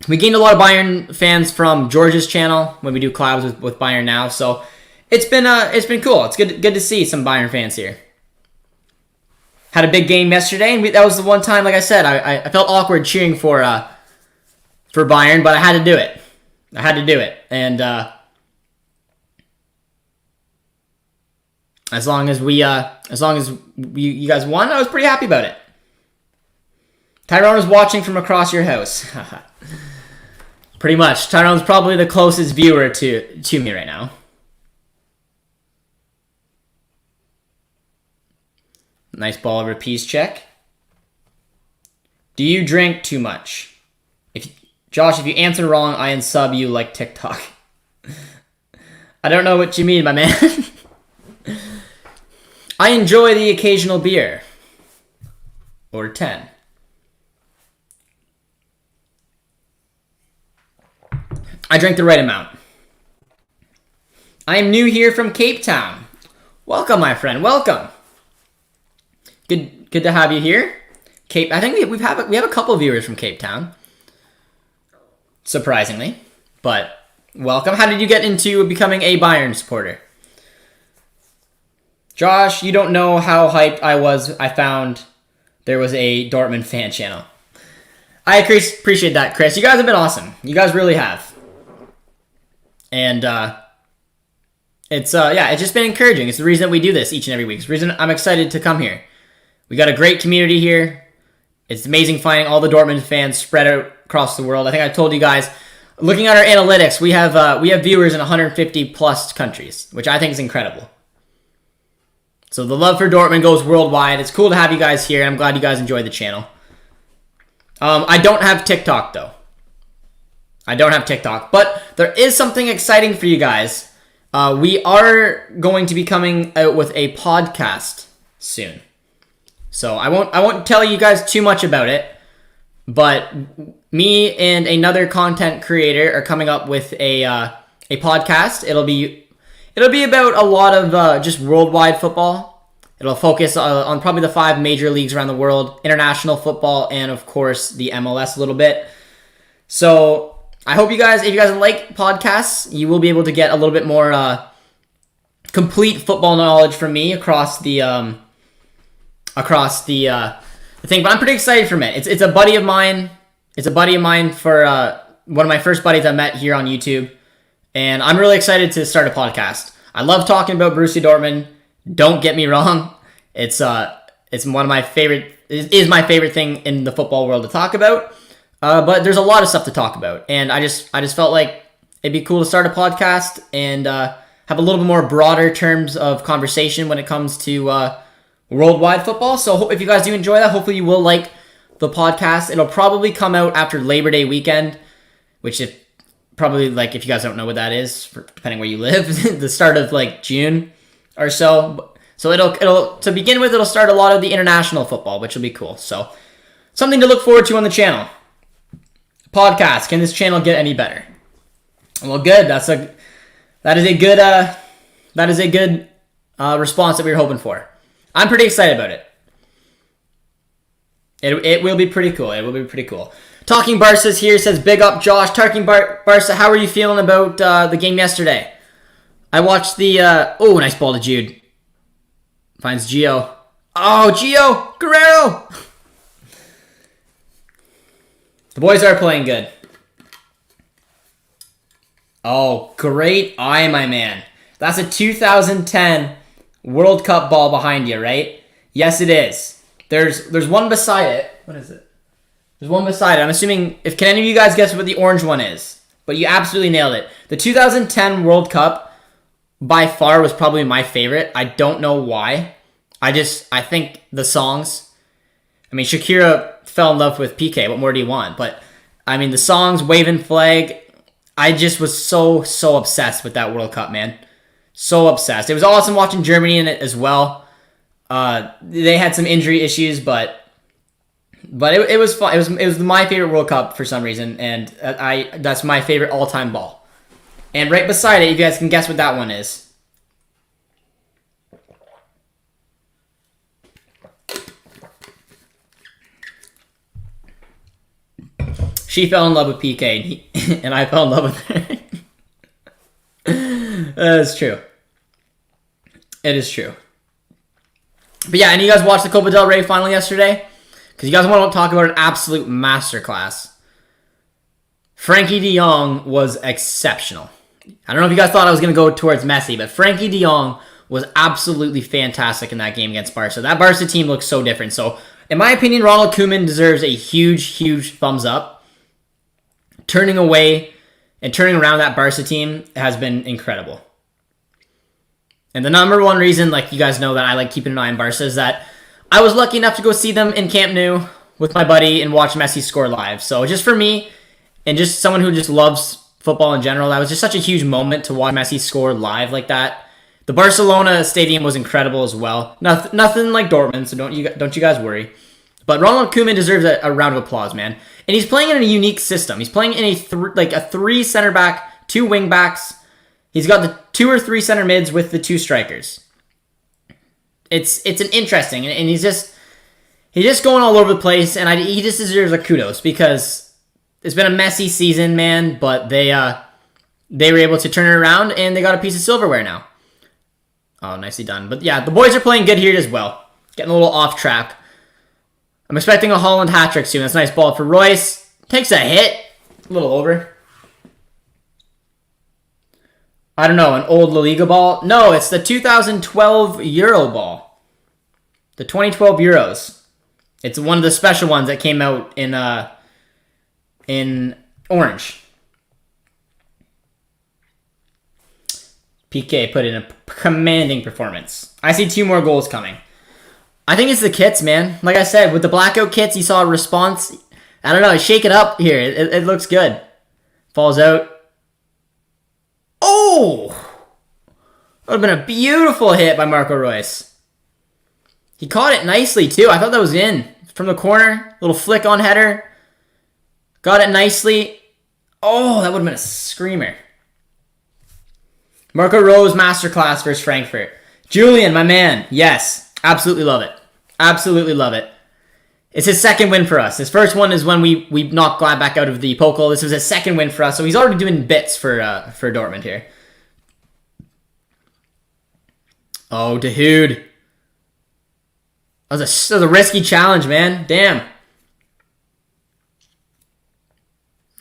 We gained a lot of Bayern fans from George's channel when we do collabs with Bayern now. So it's been cool. It's good to see some Bayern fans here. Had a big game yesterday, and that was the one time, like I said, I felt awkward cheering for Bayern, but I had to do it. And as long as you guys won, I was pretty happy about it. Tyrone is watching from across your house. Pretty much. Tyrone's probably the closest viewer to me right now. Nice ball over Peace check. Do you drink too much? Josh, if you answer wrong, I unsub you like TikTok. I don't know what you mean, my man. I enjoy the occasional beer. Or 10. I drink the right amount. I am new here from Cape Town. Welcome, my friend. Welcome. Good to have you here. I think we have a couple of viewers from Cape Town. Surprisingly, but welcome. How did you get into becoming a Bayern supporter? Josh, you don't know how hyped I was. I found there was a Dortmund fan channel. I appreciate that, Chris. You guys have been awesome. You guys really have. And it's just been encouraging. It's the reason that we do this each and every week. It's the reason I'm excited to come here. We got a great community here. It's amazing finding all the Dortmund fans spread out across the world. I think I told you guys, looking at our analytics, we have viewers in 150 plus countries, which I think is incredible. So the love for Dortmund goes worldwide. It's cool to have you guys here. I'm glad you guys enjoy the channel. I don't have TikTok, though. I don't have TikTok. But there is something exciting for you guys. We are going to be coming out with a podcast soon. So I won't tell you guys too much about it. But me and another content creator are coming up with a podcast. It'll be about a lot of just worldwide football. It'll focus on probably the 5 major leagues around the world, international football, and of course the MLS a little bit. So I hope if you guys like podcasts, you will be able to get a little bit more complete football knowledge from me across the thing. But I'm pretty excited for it. It's a buddy of mine. It's a buddy of mine for one of my first buddies I met here on YouTube. And I'm really excited to start a podcast. I love talking about Borussia Dortmund. Don't get me wrong. It's one of my favorite, is my favorite thing in the football world to talk about. But there's a lot of stuff to talk about. And I just felt like it'd be cool to start a podcast and have a little bit more broader terms of conversation when it comes to worldwide football. So if you guys do enjoy that, hopefully you will like the podcast. It'll probably come out after Labor Day weekend, which if you guys don't know what that is, depending where you live, the start of like June or so. So it'll to begin with, it'll start a lot of the international football, which will be cool. So something to look forward to on the channel. Podcast. Can this channel get any better? Well, good. That is a good response that we were hoping for. I'm pretty excited about it. It will be pretty cool. It will be pretty cool. Talking Barca's here says, big up Josh. Talking Barca, how are you feeling about the game yesterday? I watched the... nice ball to Jude. Finds Gio. Oh, Gio! Guerrero! The boys are playing good. Oh, great eye, my man. That's a 2010 World Cup ball behind you, right? Yes, it is. There's one beside it. What is it? There's one beside it. I'm assuming... Can any of you guys guess what the orange one is? But you absolutely nailed it. The 2010 World Cup, by far, was probably my favorite. I don't know why. I think the songs... I mean, Shakira fell in love with PK. What more do you want? But, I mean, the songs, Waving Flag... I just was so obsessed with that World Cup, man. So obsessed. It was awesome watching Germany in it as well. They had some injury issues, but it was fun. It was my favorite World Cup for some reason, and that's my favorite all-time ball. And right beside it, you guys can guess what that one is. She fell in love with PK, and I fell in love with her. That's true. It is true. But yeah, and you guys watched the Copa del Rey final yesterday? Because you guys want to talk about an absolute masterclass. Frankie de Jong was exceptional. I don't know if you guys thought I was going to go towards Messi, but Frankie de Jong was absolutely fantastic in that game against Barca. That Barca team looks so different. So, in my opinion, Ronald Koeman deserves a huge thumbs up. Turning away and turning around that Barca team has been incredible. And the number one reason, like you guys know, that I like keeping an eye on Barca is that I was lucky enough to go see them in Camp Nou with my buddy and watch Messi score live. So just for me, and just someone who just loves football in general, that was just such a huge moment to watch Messi score live like that. The Barcelona stadium was incredible as well. Nothing like Dortmund, so don't you guys worry. But Ronald Koeman deserves a round of applause, man. And he's playing in a unique system. He's playing in a 3 center back, 2 wing backs. He's got the 2 or 3 center mids with the 2 strikers. It's an interesting, and he's just going all over the place, and he just deserves a kudos because it's been a messy season, man. But they were able to turn it around, and they got a piece of silverware now. Oh, nicely done. But yeah, the boys are playing good here as well. Getting a little off track. I'm expecting a Holland hat trick soon. That's a nice ball for Royce. Takes a hit. A little over. I don't know, an old La Liga ball? No, it's the 2012 Euro ball. The 2012 Euros. It's one of the special ones that came out in orange. PK put in a commanding performance. I see 2 more goals coming. I think it's the kits, man. Like I said, with the blackout kits, you saw a response. I don't know, shake it up here. It looks good. Falls out. Oh! That would have been a beautiful hit by Marco Reus. He caught it nicely, too. I thought that was in. From the corner, little flick on header. Got it nicely. Oh, that would have been a screamer. Marco Reus masterclass versus Frankfurt. Julian, my man. Yes, absolutely love it. Absolutely love it. It's his second win for us. His first one is when we knocked Gladbach out of the Pokal. This was his second win for us, so he's already doing bits for Dortmund here. Oh, Dahoud. That was a risky challenge, man. Damn.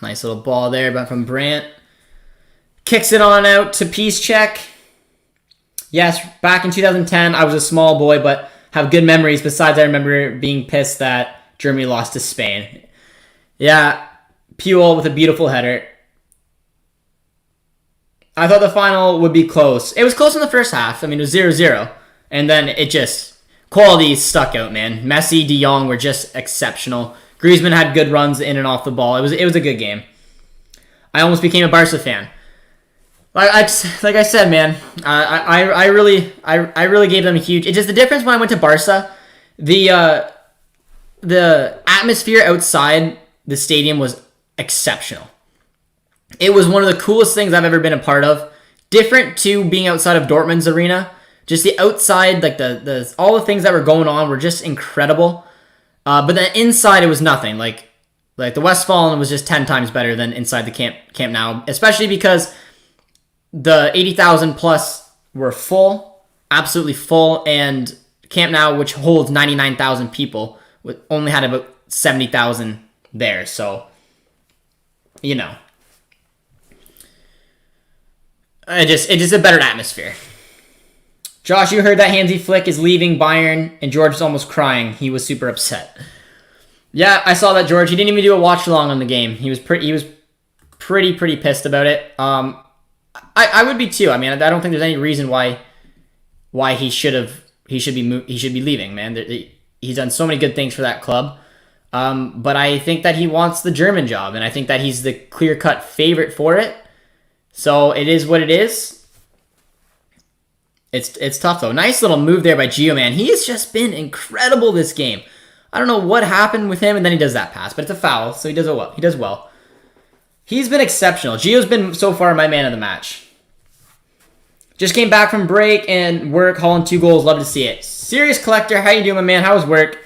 Nice little ball there but from Brandt. Kicks it on out to Piszczek. Yes, back in 2010, I was a small boy, but have good memories. Besides, I remember being pissed that Germany lost to Spain. Yeah, Puel with a beautiful header. I thought the final would be close. It was close in the first half. I mean, it was 0-0. And then it just... Quality stuck out, man. Messi, De Jong were just exceptional. Griezmann had good runs in and off the ball. It was a good game. I almost became a Barca fan. Like I said, man, I really gave them a huge... It's just the difference when I went to Barca, the atmosphere outside the stadium was exceptional. It was one of the coolest things I've ever been a part of. Different to being outside of Dortmund's arena. Just the outside, like the all the things that were going on were just incredible. But then inside it was nothing. Like the Westfalen was just 10 times better than inside the Camp Nou, especially because the 80,000 plus were full, absolutely full, and Camp Nou, which holds 99,000 people, only had about 70,000 there. So, you know, it's just a better atmosphere. Josh, you heard that Hansi Flick is leaving Bayern, and George was almost crying. He was super upset. Yeah, I saw that, George. He didn't even do a watch along on the game. He was pretty pissed about it. I would be too. I mean, I don't think there's any reason why he should be leaving, man. He's done so many good things for that club. But I think that he wants the German job, and I think that he's the clear-cut favorite for it. So it is what it is. It's tough, though. Nice little move there by Gio, man. He has just been incredible this game. I don't know what happened with him, and then he does that pass. But it's a foul, so he does well. He does well. He's been exceptional. Gio's been, so far, my man of the match. Just came back from break and work. Holland 2 goals. Love to see it. Serious Collector, how you doing, my man? How was work?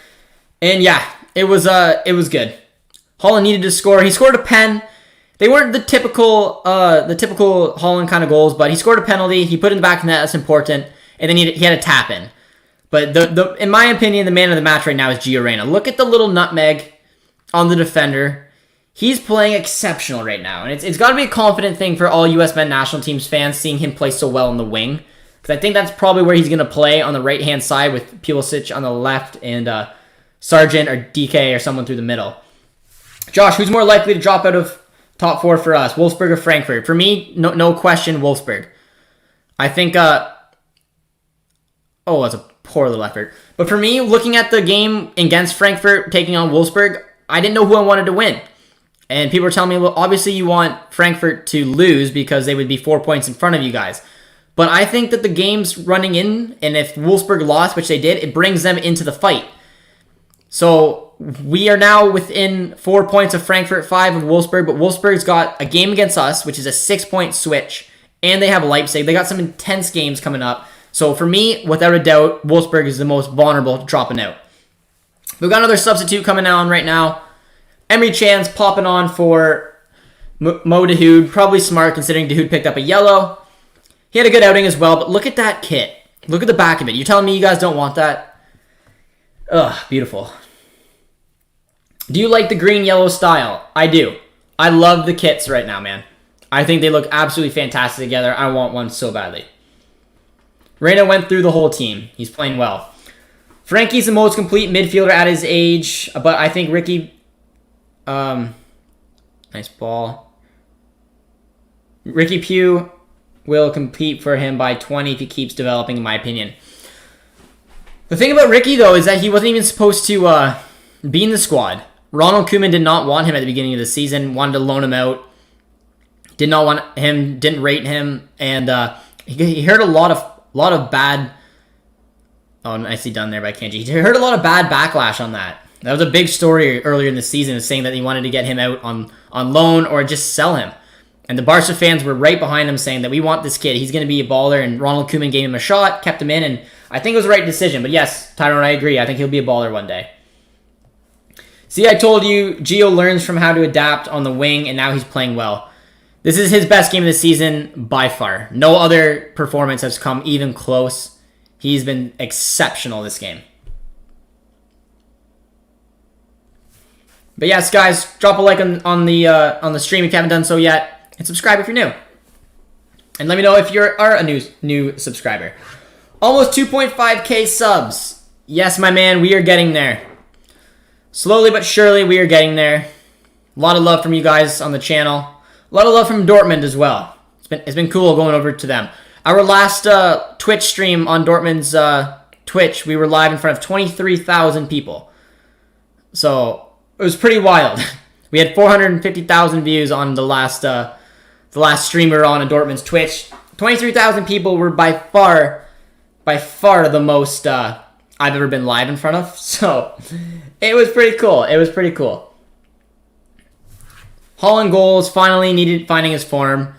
And yeah, it was good. Holland needed to score. He scored a pen. They weren't the typical Holland kind of goals, but he scored a penalty. He put it in the back of the net. That's important. And then he had a tap in. But in my opinion, the man of the match right now is Gio Reyna. Look at the little nutmeg on the defender. He's playing exceptional right now. And it's got to be a confident thing for all U.S. men national teams fans seeing him play so well in the wing. Because I think that's probably where he's going to play on the right-hand side with Pulisic on the left and Sargent or DK or someone through the middle. Josh, who's more likely to drop out of top 4 for us? Wolfsburg or Frankfurt? For me, no question, Wolfsburg. I think... that's a poor little effort. But for me, looking at the game against Frankfurt taking on Wolfsburg, I didn't know who I wanted to win. And people were telling me, well, obviously you want Frankfurt to lose because they would be 4 points in front of you guys. But I think that the game's running in, and if Wolfsburg lost, which they did, it brings them into the fight. So we are now within 4 points of Frankfurt, 5 of Wolfsburg, but Wolfsburg's got a game against us, which is a 6-point switch, and they have Leipzig. They got some intense games coming up. So for me, without a doubt, Wolfsburg is the most vulnerable to dropping out. We've got another substitute coming on right now. Emery Chan's popping on for Mo Dahoud. Probably smart considering Dahoud picked up a yellow. He had a good outing as well, but look at that kit. Look at the back of it. You're telling me you guys don't want that? Ugh, beautiful. Do you like the green-yellow style? I do. I love the kits right now, man. I think they look absolutely fantastic together. I want one so badly. Reyna went through the whole team. He's playing well. Frankie's the most complete midfielder at his age, but I think Ricky... nice ball. Ricky Pugh will compete for him by 20 if he keeps developing, in my opinion. The thing about Ricky, though, is that he wasn't even supposed to be in the squad. Ronald Koeman did not want him at the beginning of the season, wanted to loan him out. Did not want him, didn't rate him, and he heard a lot of bad... Oh, nicely done there by Kenji. He heard a lot of bad backlash on that. That was a big story earlier in the season, saying that he wanted to get him out on loan or just sell him. And the Barca fans were right behind him saying that we want this kid. He's going to be a baller, and Ronald Koeman gave him a shot, kept him in, and I think it was the right decision. But yes, Tyrone, I agree. I think he'll be a baller one day. See, I told you, Gio learns from how to adapt on the wing, and now he's playing well. This is his best game of the season by far. No other performance has come even close. He's been exceptional this game. But yes, guys, drop a like on the stream if you haven't done so yet, and subscribe if you're new. And let me know if you are a new subscriber. Almost 2.5k subs. Yes, my man, we are getting there. Slowly but surely, we are getting there. A lot of love from you guys on the channel. A lot of love from Dortmund as well. It's been cool going over to them. Our last Twitch stream on Dortmund's Twitch, we were live in front of 23,000 people. So it was pretty wild. We had 450,000 views on the last stream we were on Dortmund's Twitch. 23,000 people were by far the most I've ever been live in front of. So it was pretty cool. It was pretty cool. Haaland goals, finally finding his form.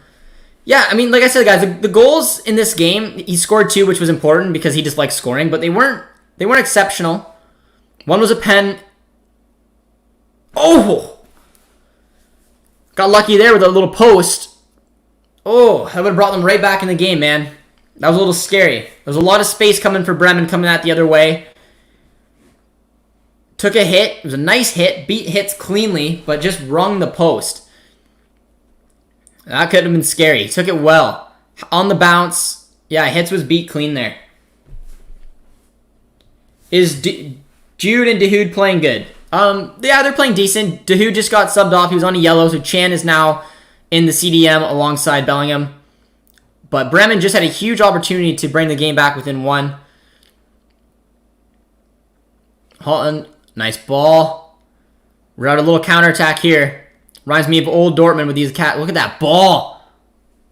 Yeah, I mean, like I said, guys, the goals in this game, he scored 2, which was important because he just likes scoring, but they weren't exceptional. One was a pen. Oh! Got lucky there with a little post. Oh, that would have brought them right back in the game, man. That was a little scary. There was a lot of space coming for Bremen coming out the other way. Took a hit. It was a nice hit. Beat hits cleanly, but just rung the post. That could have been scary. Took it well. On the bounce. Yeah, hits was beat clean there. Is Jude and Dahoud playing good? Yeah, they're playing decent. Dahoud just got subbed off. He was on a yellow, so Chan is now in the CDM alongside Bellingham. But Bremen just had a huge opportunity to bring the game back within 1. Haaland, nice ball. We're out a little counterattack here. Reminds me of old Dortmund with these cat. Look at that ball.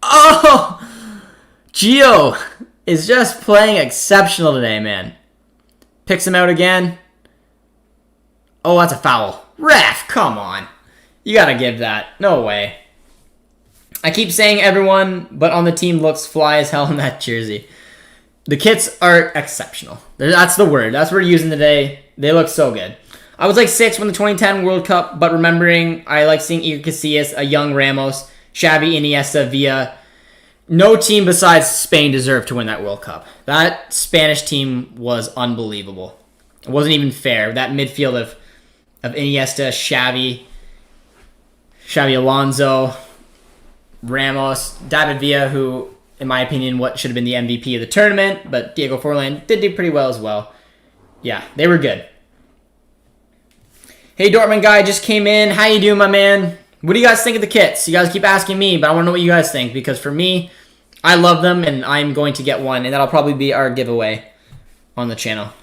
Oh! Gio is just playing exceptional today, man. Picks him out again. Oh, that's a foul. Ref, come on. You gotta give that. No way. I keep saying everyone, but on the team looks fly as hell in that jersey. The kits are exceptional. That's the word. That's what we're using today. They look so good. I was like 6 when the 2010 World Cup, but remembering I like seeing Iker Casillas, a young Ramos, Xavi, Iniesta, Villa. No team besides Spain deserved to win that World Cup. That Spanish team was unbelievable. It wasn't even fair. That midfield of Iniesta, Xavi Alonso, Ramos, David Villa, who, in my opinion, what should have been the MVP of the tournament, but Diego Forlan did do pretty well as well. Yeah, they were good. Hey, Dortmund guy just came in. How you doing, my man? What do you guys think of the kits? You guys keep asking me, but I want to know what you guys think, because for me, I love them, and I'm going to get one, and that'll probably be our giveaway on the channel.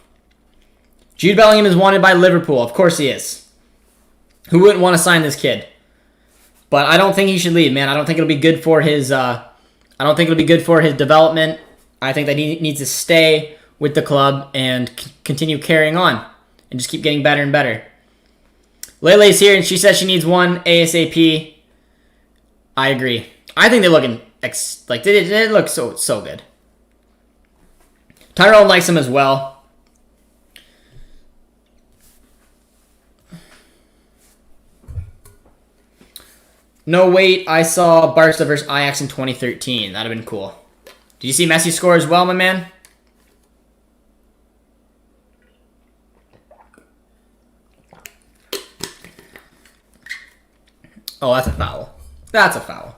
Jude Bellingham is wanted by Liverpool. Of course he is. Who wouldn't want to sign this kid? But I don't think he should leave, man. I don't think it'll be good for his development. I think that he needs to stay with the club and continue carrying on and just keep getting better and better. Lele's here, and she says she needs one ASAP. I agree. I think they're looking they look so good. Tyrone likes them as well. No, wait. I saw Barca versus Ajax in 2013. That'd have been cool. Did you see Messi score as well, my man? Oh, that's a foul. That's a foul.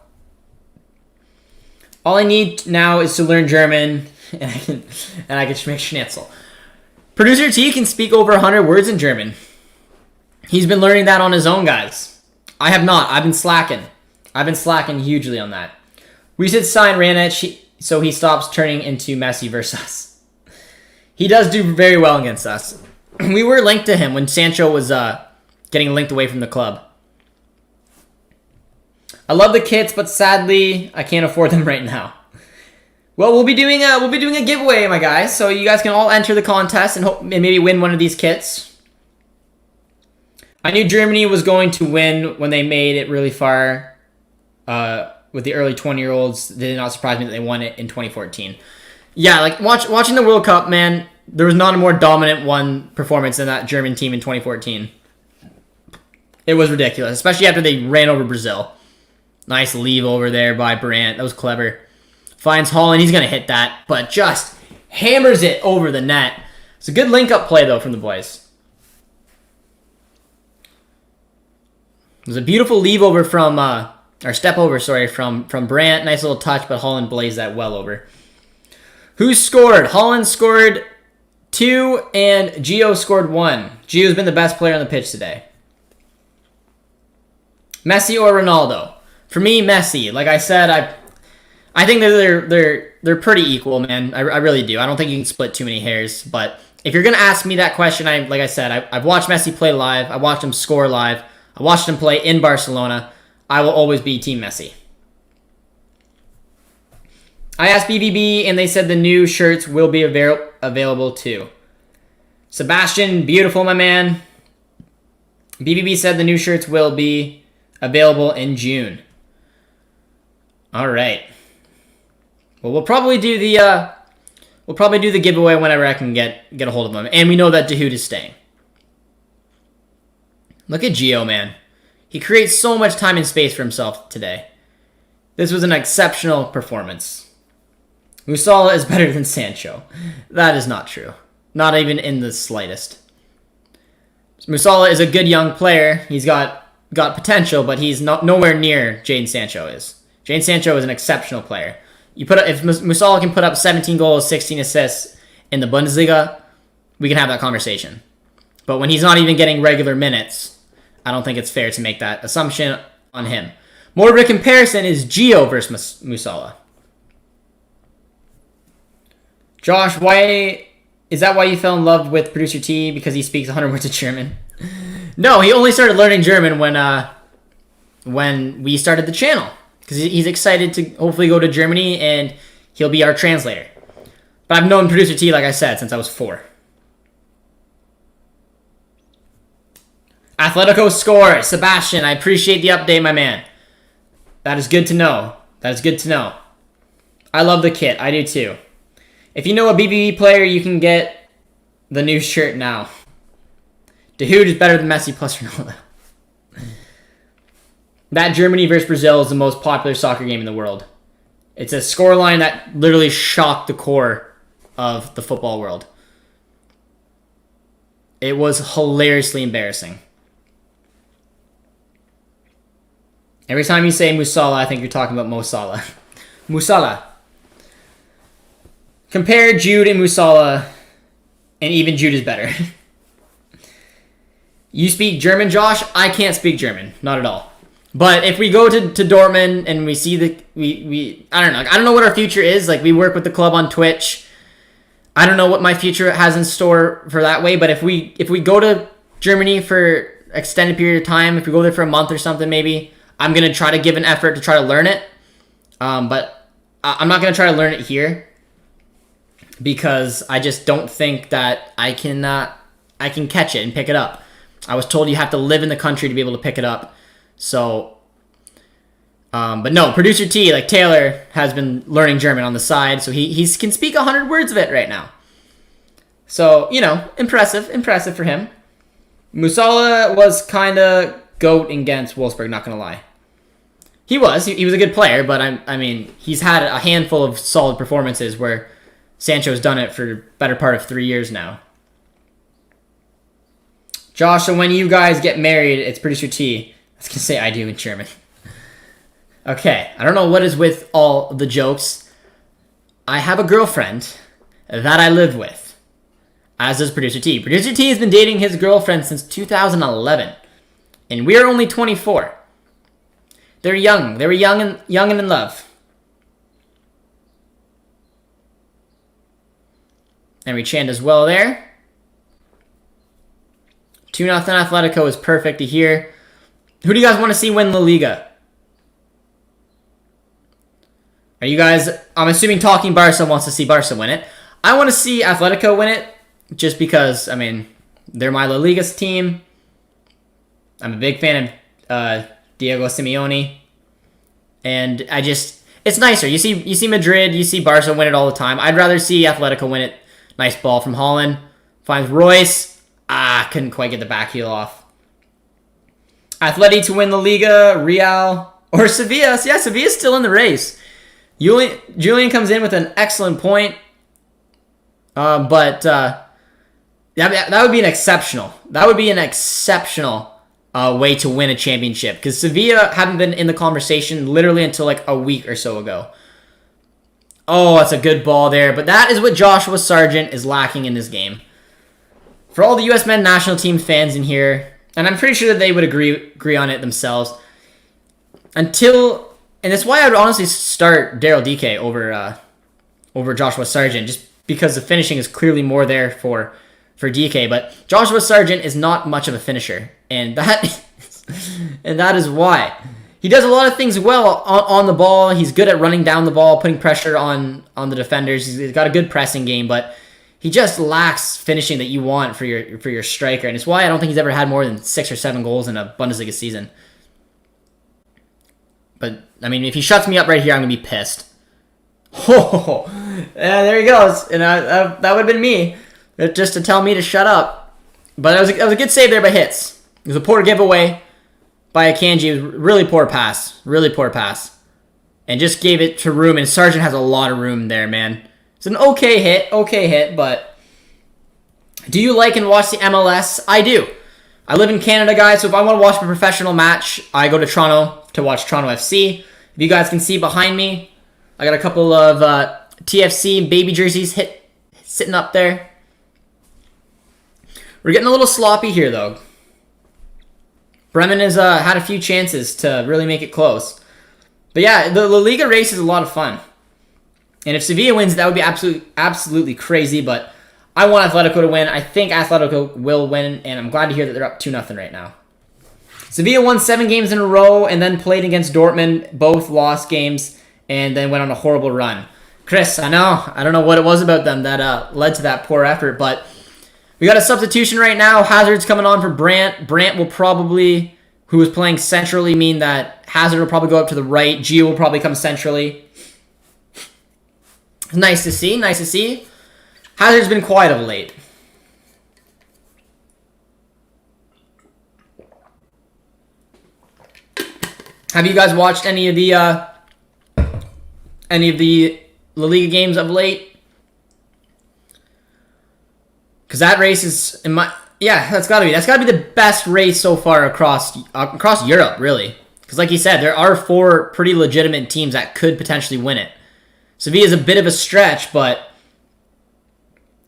All I need now is to learn German, and I can make schnitzel. Producer T can speak over 100 words in German. He's been learning that on his own, guys. I have not. I've been slacking. I've been slacking hugely on that. We should sign Ranich so he stops turning into Messi versus us. He does do very well against us. We were linked to him when Sancho was getting linked away from the club. I love the kits, but sadly, I can't afford them right now. Well, we'll be doing a giveaway, my guys. So you guys can all enter the contest and maybe win one of these kits. I knew Germany was going to win when they made it really far with the early 20-year-olds. It did not surprise me that they won it in 2014. Yeah, like watching the World Cup, man, there was not a more dominant performance than that German team in 2014. It was ridiculous, especially after they ran over Brazil. Nice leave over there by Brandt. That was clever. Finds Holland. He's going to hit that, but just hammers it over the net. It's a good link-up play, though, from the boys. It was a beautiful leave over from, or step over, sorry, from Brandt. Nice little touch, but Holland blazed that well over. Who scored? Holland scored 2, and Gio scored 1. Gio's been the best player on the pitch today. Messi or Ronaldo? For me, Messi. Like I said, I think that they're pretty equal, man. I really do. I don't think you can split too many hairs. But if you're gonna ask me that question, like I said, I've watched Messi play live. I watched him score live. I watched him play in Barcelona. I will always be Team Messi. I asked BBB, and they said the new shirts will be available too. Sebastian, beautiful, my man. BBB said the new shirts will be available in June. All right. Well, we'll probably do the giveaway whenever I can get a hold of them, and we know that Dahoud is staying. Look at Gio, man. He creates so much time and space for himself today. This was an exceptional performance. Musala is better than Sancho. That is not true. Not even in the slightest. Musala is a good young player. He's got potential, but he's nowhere near Jadon Sancho is. Jadon Sancho is an exceptional player. If Musala can put up 17 goals, 16 assists in the Bundesliga, we can have that conversation. But when he's not even getting regular minutes, I don't think it's fair to make that assumption on him. More of a comparison is Gio versus Musala. Josh, is that why you fell in love with Producer T? Because he speaks 100 words of German? No, he only started learning German when we started the channel. Because he's excited to hopefully go to Germany and he'll be our translator. But I've known Producer T, like I said, since I was 4. Atletico scores. Sebastian, I appreciate the update, my man. That is good to know. That is good to know. I love the kit. I do too. If you know a BBB player, you can get the new shirt now. Dahoud is better than Messi plus Ronaldo. That Germany versus Brazil is the most popular soccer game in the world. It's a scoreline that literally shocked the core of the football world. It was hilariously embarrassing. Every time you say Musala, I think you're talking about Mo Salah. Musala. Compare Jude and Musala, and even Jude is better. You speak German, Josh? I can't speak German. Not at all. But if we go to Dortmund and we see I don't know. I don't know what our future is. Like, we work with the club on Twitch. I don't know what my future has in store for that way. But if we go to Germany for extended period of time, if we go there for a month or something, maybe I'm gonna try to give an effort to try to learn it. But I'm not gonna try to learn it here because I just don't think that I can catch it and pick it up. I was told you have to live in the country to be able to pick it up. So, but no, Producer T, like Taylor, has been learning German on the side, so he can speak 100 words of it right now. So, impressive for him. Musala was kind of goat against Wolfsburg, not going to lie. He was a good player, but I mean, he's had a handful of solid performances where Sancho's done it for the better part of 3 years now. Josh, so when you guys get married, it's Producer T. was gonna say I do in German. Okay, I don't know what is with all the jokes. I have a girlfriend that I live with, as does Producer T. Producer T has been dating his girlfriend since 2011, and we are only 24. They're young. They were young and in love. And we chant as well there. 2-0 Atletico is perfect to hear. Who do you guys want to see win La Liga? Are you guys... I'm assuming Talking Barca wants to see Barca win it. I want to see Atletico win it. Just because, I mean, they're my La Liga's team. I'm a big fan of Diego Simeone. And I just... It's nicer. You see Madrid, you see Barca win it all the time. I'd rather see Atletico win it. Nice ball from Holland. Finds Royce. Couldn't quite get the back heel off. Atleti to win La Liga, Real, or Sevilla. So yeah, Sevilla's still in the race. Julian comes in with an excellent point. But that would be an exceptional. That would be an exceptional way to win a championship. Because Sevilla haven't been in the conversation literally until like a week or so ago. Oh, that's a good ball there. But that is what Joshua Sargent is lacking in this game. For all the U.S. men's national team fans in here, and I'm pretty sure that they would agree on it themselves, and that's why I would honestly start Daryl DK over Joshua Sargent, just because the finishing is clearly more there for DK. But Joshua Sargent is not much of a finisher, and that is why. He does a lot of things well on the ball. He's good at running down the ball, putting pressure on the defenders. He's got a good pressing game, but he just lacks finishing that you want for your striker. And it's why I don't think he's ever had more than 6 or 7 goals in a Bundesliga season. But, I mean, if he shuts me up right here, I'm going to be pissed. Oh, yeah, there he goes. And that would have been me, just to tell me to shut up. But it was a good save there by Hitz. It was a poor giveaway by Akanji. It was really poor pass. Really poor pass. And just gave it to room. And Sargent has a lot of room there, man. It's an okay hit, but do you like and watch the MLS? I do. I live in Canada, guys, so if I want to watch a professional match, I go to Toronto to watch Toronto FC. If you guys can see behind me, I got a couple of TFC baby jerseys sitting up there. We're getting a little sloppy here, though. Bremen has had a few chances to really make it close. But yeah, the La Liga race is a lot of fun. And if Sevilla wins, that would be absolutely crazy. But I want Atletico to win. I think Atletico will win. And I'm glad to hear that they're up 2-0 right now. Sevilla won 7 games in a row and then played against Dortmund. Both lost games and then went on a horrible run. Chris, I don't know what it was about them that led to that poor effort. But we got a substitution right now. Hazard's coming on for Brandt. Brandt will probably, who is playing centrally, mean that Hazard will probably go up to the right. Gio will probably come centrally. Nice to see. Nice to see. Hazard's been quiet of late. Have you guys watched any of the La Liga games of late? Because that race is that's gotta be the best race so far across Europe, really. Because like you said, there are 4 pretty legitimate teams that could potentially win it. Sevilla is a bit of a stretch, but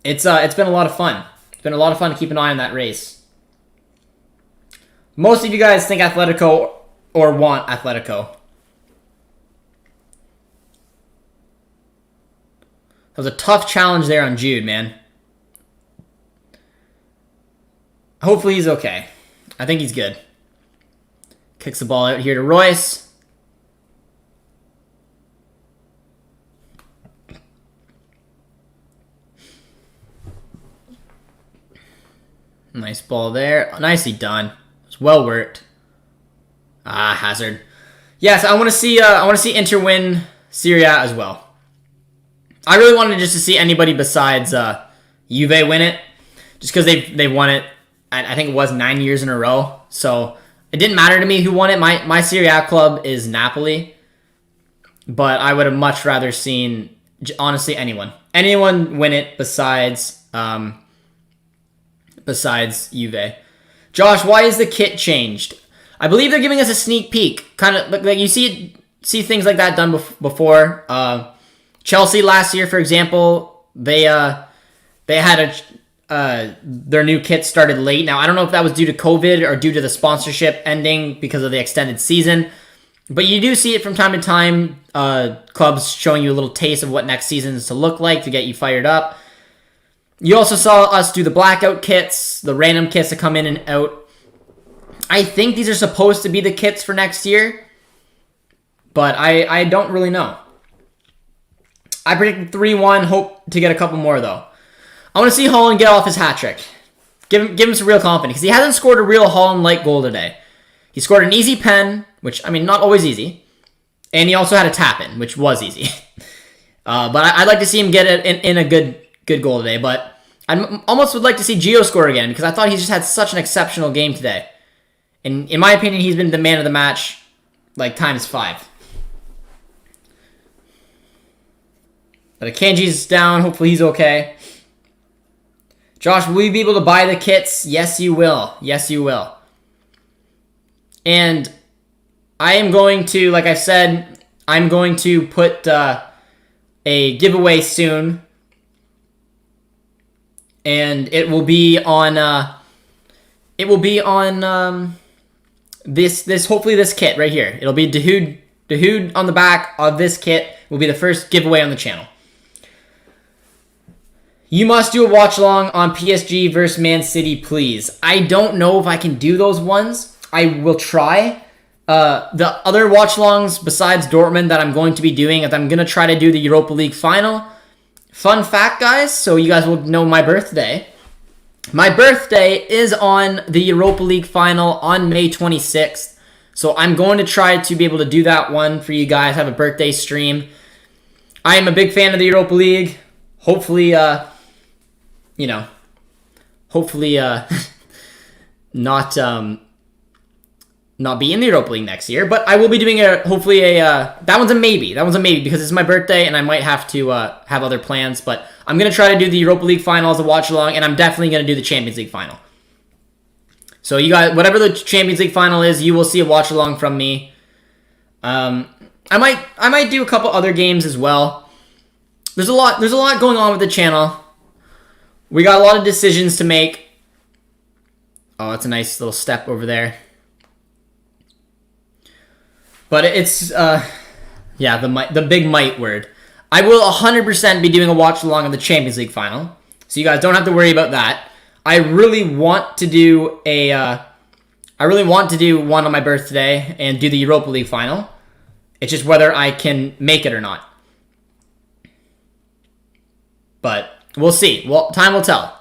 it's been a lot of fun. It's been a lot of fun to keep an eye on that race. Most of you guys think Atletico or want Atletico. That was a tough challenge there on Jude, man. Hopefully he's okay. I think he's good. Kicks the ball out here to Royce. Nice ball there. Nicely done. It's well worked. Hazard. Yes, I want to see Inter win Serie A as well. I really wanted just to see anybody besides Juve win it, just because they won it. I think it was 9 years in a row. So it didn't matter to me who won it. My Serie A club is Napoli, but I would have much rather seen honestly anyone win it besides Juve. Josh, why is the kit changed? I believe they're giving us a sneak peek. Kind of like you see things like that done before. Chelsea last year, for example, they had their new kit started late. Now, I don't know if that was due to COVID or due to the sponsorship ending because of the extended season. But you do see it from time to time, clubs showing you a little taste of what next season is to look like to get you fired up. You also saw us do the blackout kits, the random kits that come in and out. I think these are supposed to be the kits for next year, but I don't really know. I predicted 3-1, hope to get a couple more, though. I want to see Haaland get off his hat trick. Give him some real confidence, because he hasn't scored a real Haaland-like goal today. He scored an easy pen, which, I mean, not always easy. And he also had a tap-in, which was easy. But I'd like to see him get it in a good goal today. But I almost would like to see Gio score again, because I thought he just had such an exceptional game today. And in my opinion, he's been the man of the match, like, times 5. But Akanji's down. Hopefully he's okay. Josh, will you be able to buy the kits? Yes, you will. Yes, you will. And I am going to, like I said, I'm going to put a giveaway soon. And it will be on this hopefully this kit right here. It'll be Dahoud on the back of this kit will be the first giveaway on the channel. You must do a watch along on PSG versus Man City, please. I don't know if I can do those ones. I will try. The other watch alongs besides Dortmund that I'm going to be doing is I'm going to try to do the Europa League final. Fun fact, guys, so you guys will know my birthday. My birthday is on the Europa League final on May 26th. So I'm going to try to be able to do that one for you guys, have a birthday stream. I am a big fan of the Europa League. Hopefully, not be in the Europa League next year, but I will be doing that one's a maybe. That one's a maybe because it's my birthday and I might have to have other plans, but I'm going to try to do the Europa League final as a watch along, and I'm definitely going to do the Champions League final. So you guys, whatever the Champions League final is, you will see a watch along from me. I might do a couple other games as well. There's a lot going on with the channel. We got a lot of decisions to make. Oh, that's a nice little step over there. But it's, the big might word. I will 100% be doing a watch along of the Champions League final. So you guys don't have to worry about that. I really want to do one on my birthday and do the Europa League final. It's just whether I can make it or not. But we'll see. Well, time will tell.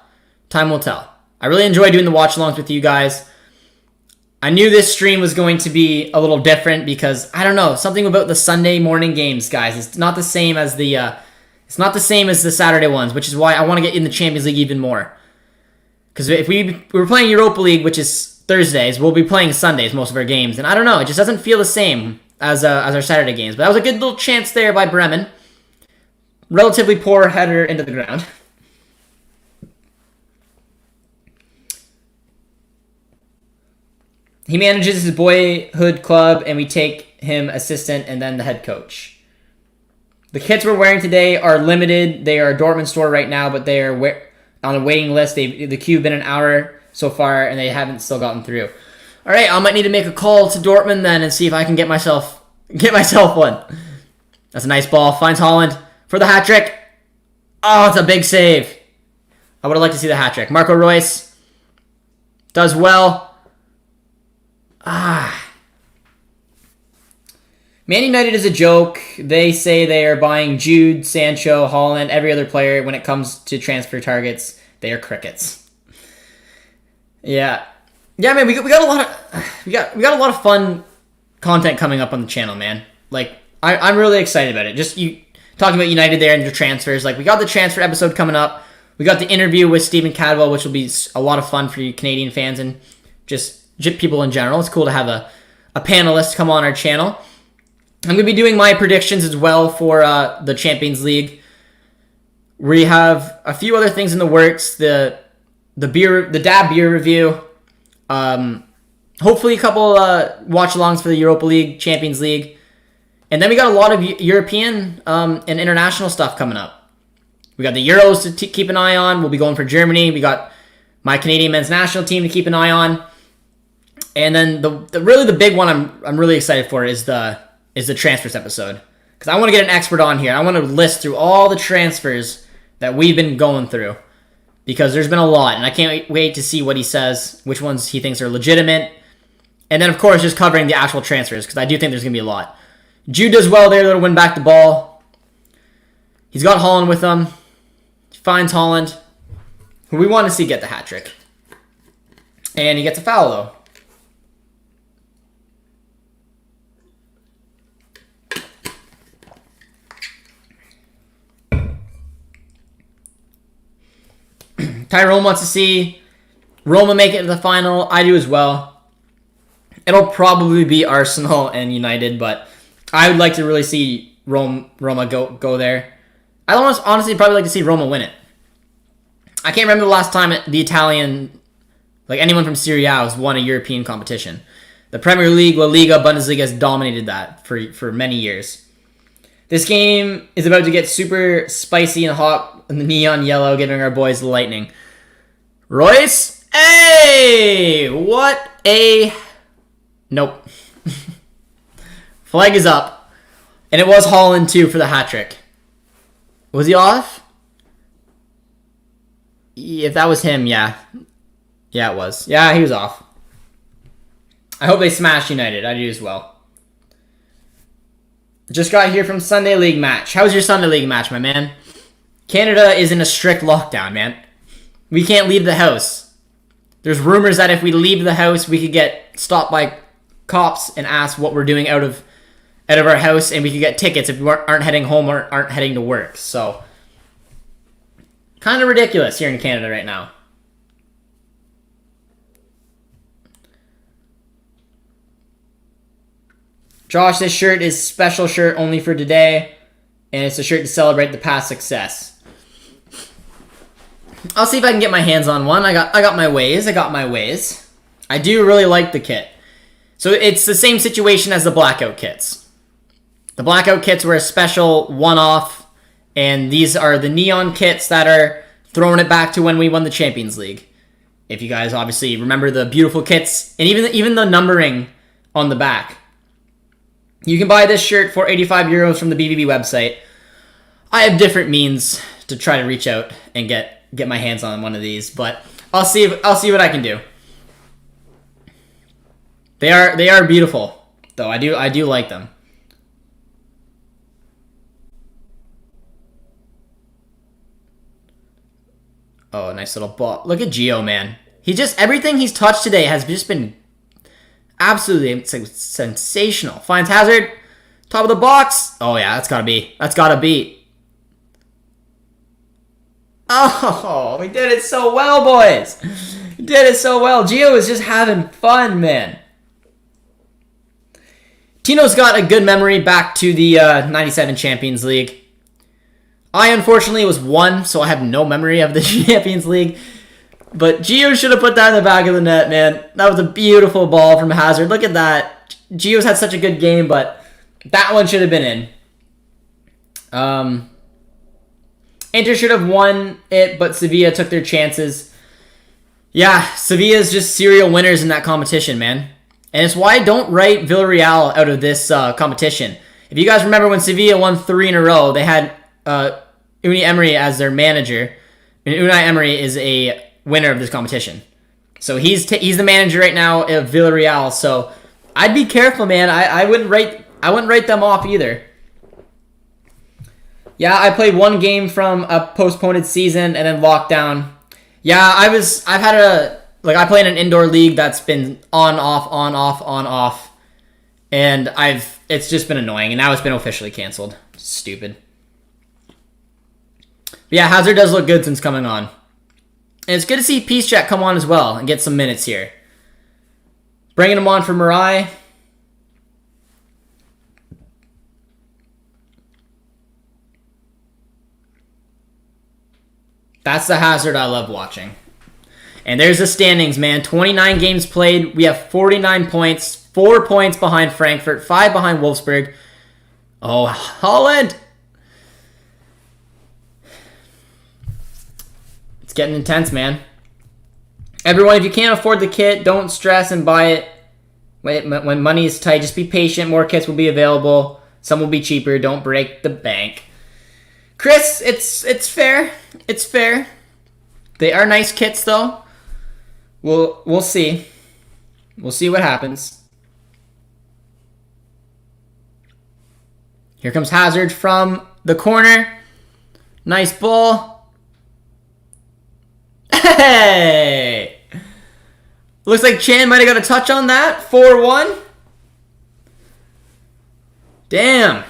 Time will tell. I really enjoy doing the watch alongs with you guys. I knew this stream was going to be a little different because I don't know, something about the Sunday morning games, guys. It's not the same as the Saturday ones, which is why I want to get in the Champions League even more. Because if we were playing Europa League, which is Thursdays, we'll be playing Sundays most of our games, and I don't know, it just doesn't feel the same as our Saturday games. But that was a good little chance there by Bremen. Relatively poor header into the ground. He manages his boyhood club, and we take him assistant and then the head coach. The kits we're wearing today are limited. They are a Dortmund store right now, but they are on a waiting list. The queue been an hour so far, and they haven't still gotten through. All right, I might need to make a call to Dortmund then and see if I can get myself one. That's a nice ball. Finds Haaland for the hat trick. Oh, it's a big save. I would have liked to see the hat trick. Marco Reus does well. Man United is a joke. They say they are buying Jude, Sancho, Haaland, every other player. When it comes to transfer targets, they are crickets. Yeah, man. We got a lot of fun content coming up on the channel, man. Like I'm really excited about it. Just you talking about United there and your transfers. Like we got the transfer episode coming up. We got the interview with Stephen Cadwell, which will be a lot of fun for you Canadian fans and just people in general. It's cool to have a panelist come on our channel. I'm going to be doing my predictions as well for the Champions League. We have a few other things in the works. The DAB beer review. Hopefully a couple watch-alongs for the Europa League, Champions League. And then we got a lot of European and international stuff coming up. We got the Euros to keep an eye on. We'll be going for Germany. We got my Canadian men's national team to keep an eye on. And then really the big one I'm really excited for is the transfers episode. Because I want to get an expert on here. I want to list through all the transfers that we've been going through. Because there's been a lot. And I can't wait to see what he says. Which ones he thinks are legitimate. And then, of course, just covering the actual transfers. Because I do think there's going to be a lot. Jude does well there. That'll win back the ball. He's got Holland with him. He finds Holland, who we want to see get the hat trick. And he gets a foul, though. Tyrone wants to see Roma make it to the final. I do as well. It'll probably be Arsenal and United, but I would like to really see Roma go there. I honestly probably like to see Roma win it. I can't remember the last time the Italian, like anyone from Serie A, has won a European competition. The Premier League, La Liga, Bundesliga has dominated that for many years. This game is about to get super spicy and hot in the neon yellow, giving our boys the lightning. Royce? Hey! What a... Nope. Flag is up. And it was Holland, too, for the hat trick. Was he off? If that was him, yeah. Yeah, it was. Yeah, he was off. I hope they smash United. I do as well. Just got here from Sunday League match. How was your Sunday League match, my man? Canada is in a strict lockdown, man. We can't leave the house. There's rumors that if we leave the house, we could get stopped by cops and asked what we're doing out of our house, and we could get tickets if we aren't heading home or aren't heading to work. So, kind of ridiculous here in Canada right now. Josh, this shirt is special shirt only for today, and it's a shirt to celebrate the past success. I'll see if I can get my hands on one. I got my ways. I do really like the kit. So it's the same situation as the blackout kits. The blackout kits were a special one-off, and these are the neon kits that are throwing it back to when we won the Champions League. If you guys obviously remember the beautiful kits, and even the numbering on the back. You can buy this shirt for 85 euros from the BBB website. I have different means to try to reach out and get my hands on one of these, but I'll see what I can do. They are beautiful, though. I do like them. Oh, nice little ball. Look at Gio, man. Everything he's touched today has just been absolutely sensational. Finds Hazard. Top of the box. Oh, yeah, that's gotta be. Oh, we did it so well, boys. We did it so well. Gio is just having fun, man. Tino's got a good memory back to the 97 Champions League. I, unfortunately, was 1, so I have no memory of the Champions League. But Gio should have put that in the back of the net, man. That was a beautiful ball from Hazard. Look at that. Gio's had such a good game, but that one should have been in. Inter should have won it, but Sevilla took their chances. Yeah, Sevilla's just serial winners in that competition, man. And it's why I don't write Villarreal out of this competition. If you guys remember when Sevilla won 3 in a row, they had Unai Emery as their manager. And Unai Emery is a winner of this competition. So he's the manager right now of Villarreal. So I'd be careful, man. I wouldn't write them off either. Yeah, I played one game from a postponed season and then lockdown. Yeah, I play in an indoor league that's been on off. And it's just been annoying, and now it's been officially canceled. Stupid. But yeah, Hazard does look good since coming on. And it's good to see Peace Jack come on as well and get some minutes here. Bringing him on for Mirai. That's the Hazard I love watching. And there's the standings, man. 29 games played. We have 49 points. 4 points behind Frankfurt. 5 behind Wolfsburg. Oh, Holland! It's getting intense, man. Everyone, if you can't afford the kit, don't stress and buy it. When money is tight, just be patient. More kits will be available. Some will be cheaper. Don't break the bank. Chris, it's fair. It's fair. They are nice kits, though. We'll see. We'll see what happens. Here comes Hazard from the corner. Nice ball. Hey! Looks like Chan might have got a touch on that. 4-1. Damn.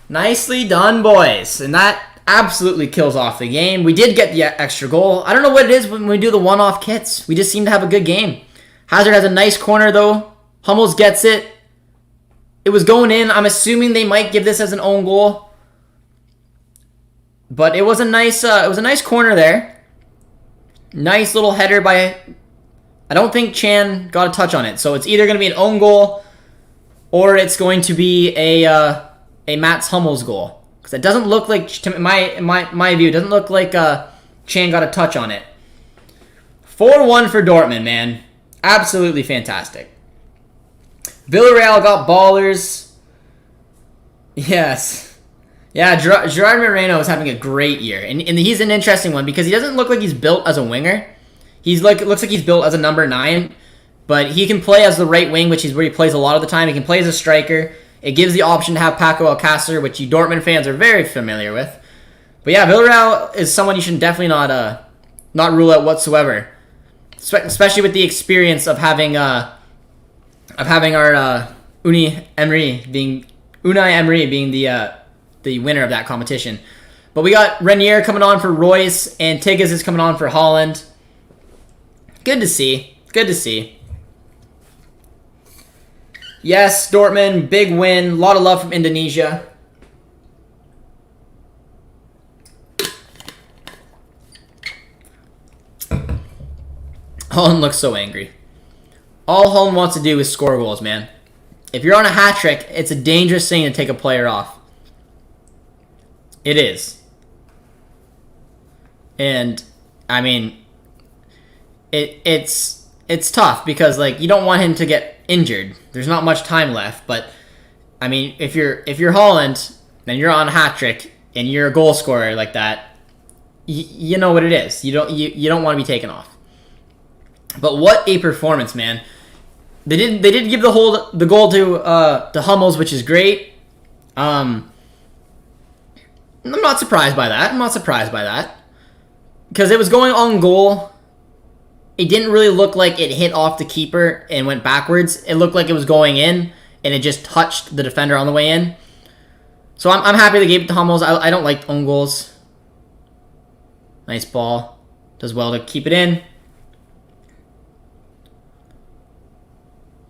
Nicely done, boys. And that absolutely kills off the game. We did get the extra goal. I don't know what it is when we do the one-off kits. We just seem to have a good game. Hazard has a nice corner, though. Hummels gets it. It was going in. I'm assuming they might give this as an own goal. But it was a nice corner there. Nice little header by... I don't think Chan got a touch on it. So it's either going to be an own goal or it's going to be a Mats Hummels goal. Because it doesn't look like, in my view, it doesn't look like Chan got a touch on it. 4-1 for Dortmund, man. Absolutely fantastic. Villarreal got ballers. Yes. Yeah, Gerard Moreno is having a great year. And he's an interesting one because he doesn't look like he's built as a winger. Looks like he's built as a number 9. But he can play as the right wing, which is where he plays a lot of the time. He can play as a striker. It gives the option to have Paco Alcácer, which you Dortmund fans are very familiar with. But yeah, Villarreal is someone you should definitely not rule out whatsoever. Especially with the experience of having our Unai Emery being the winner of that competition. But we got Renier coming on for Royce, and Tigges is coming on for Holland. Good to see. Good to see. Yes, Dortmund, big win. A lot of love from Indonesia. Holland looks so angry. All Holland wants to do is score goals, man. If you're on a hat trick, it's a dangerous thing to take a player off. It is. And, I mean, it's tough because, like, you don't want him to get injured. There's not much time left, but, I mean, if you're Holland, and you're on a hat trick, and you're a goal scorer like that, you know what it is. You don't want to be taken off. But what a performance, man! They did give the goal to Hummels, which is great. I'm not surprised by that. Because it was going on goal. It didn't really look like it hit off the keeper and went backwards. It looked like it was going in, and it just touched the defender on the way in. So I'm happy they gave it to Hummels. I don't like own goals. Nice ball. Does well to keep it in.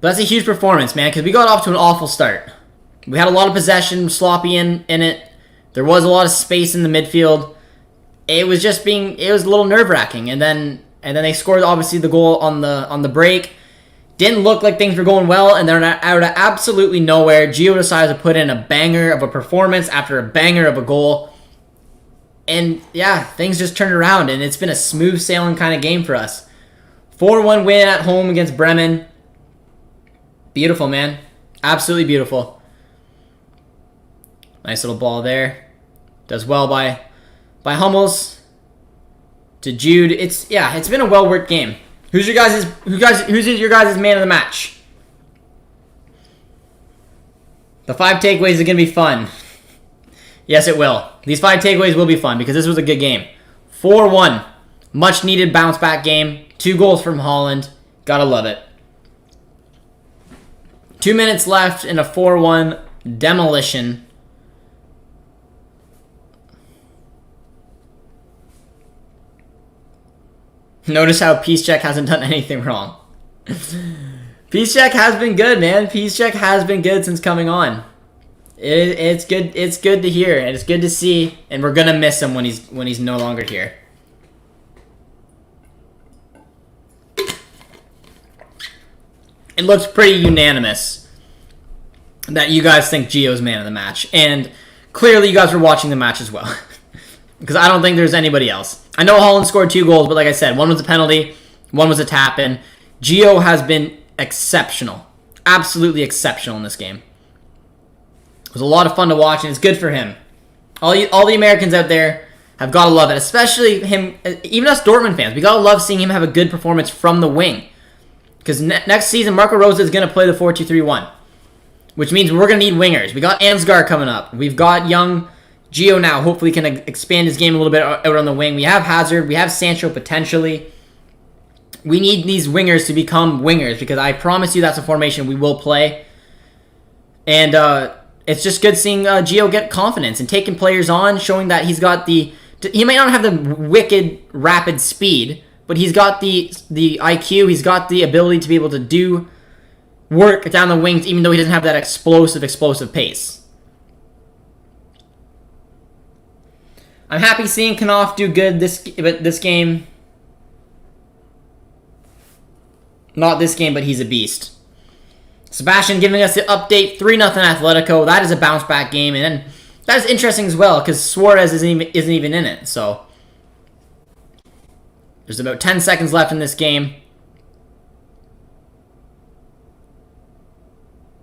But that's a huge performance, man, because we got off to an awful start. We had a lot of possession, sloppy in it. There was a lot of space in the midfield. It was a little nerve-wracking. And then they scored, obviously, the goal on the break. Didn't look like things were going well, and then out of absolutely nowhere, Gio decides to put in a banger of a performance after a banger of a goal. And, yeah, things just turned around, and it's been a smooth sailing kind of game for us. 4-1 win at home against Bremen. Beautiful, man. Absolutely beautiful. Nice little ball there. Does well by Hummels to Jude. It's been a well-worked game. Who's your guys' man of the match? The 5 takeaways are going to be fun. Yes, it will. These 5 takeaways will be fun because this was a good game. 4-1. Much needed bounce back game. 2 goals from Holland. Gotta love it. 2 minutes left in a 4-1 demolition. Notice how Piszczek hasn't done anything wrong. Piszczek has been good, man. Piszczek has been good since coming on. It's good. It's good to hear, and it's good to see. And we're gonna miss him when he's no longer here. it looks pretty unanimous that you guys think Gio's man of the match. And clearly you guys were watching the match as well. Because I don't think there's anybody else. I know Haaland scored 2 goals, but like I said, one was a penalty, one was a tap-in. Gio has been exceptional. Absolutely exceptional in this game. It was a lot of fun to watch, and it's good for him. All the Americans out there have got to love it, especially him, even us Dortmund fans. We got to love seeing him have a good performance from the wing. Because next season, Marco Rose is going to play the 4-2-3-1, which means we're going to need wingers. We got Ansgar coming up. We've got young Gio now. Hopefully can expand his game a little bit out on the wing. We have Hazard. We have Sancho potentially. We need these wingers to become wingers because I promise you that's a formation we will play. And it's just good seeing Gio get confidence and taking players on, showing that he's got the... He might not have the wicked rapid speed, but he's got the IQ. He's got the ability to be able to do work down the wings, even though he doesn't have that explosive pace. I'm happy seeing Knopf do good this game. Not this game, but he's a beast. Sebastian giving us the update, 3-0 Atletico. That is a bounce-back game, and that is interesting as well, because Suarez isn't even in it, so... There's about 10 seconds left in this game.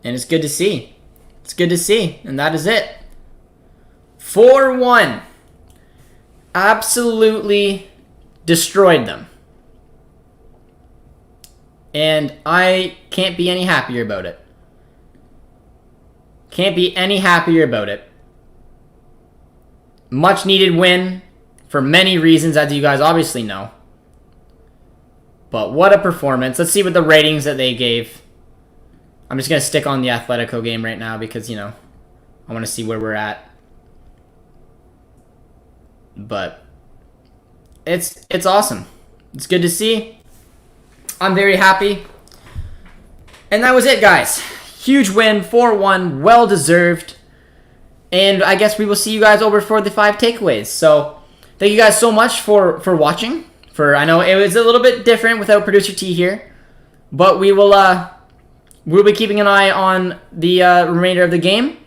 And it's good to see. It's good to see, and that is it. 4-1. Absolutely destroyed them. And I can't be any happier about it. Can't be any happier about it. Much needed win for many reasons, as you guys obviously know. But what a performance. Let's see what the ratings that they gave. I'm just going to stick on the Atletico game right now because, you know, I want to see where we're at. But it's awesome. It's good to see. I'm very happy. And that was it, guys. Huge win, 4-1, well-deserved. And I guess we will see you guys over for the 5 takeaways. So, thank you guys so much for watching. I know it was a little bit different without Producer T here. But we'll be keeping an eye on the remainder of the game.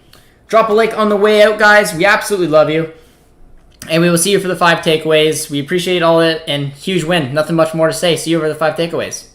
Drop a like on the way out, guys. We absolutely love you. And we will see you for the 5 takeaways. We appreciate all it, and huge win. Nothing much more to say. See you over the 5 takeaways.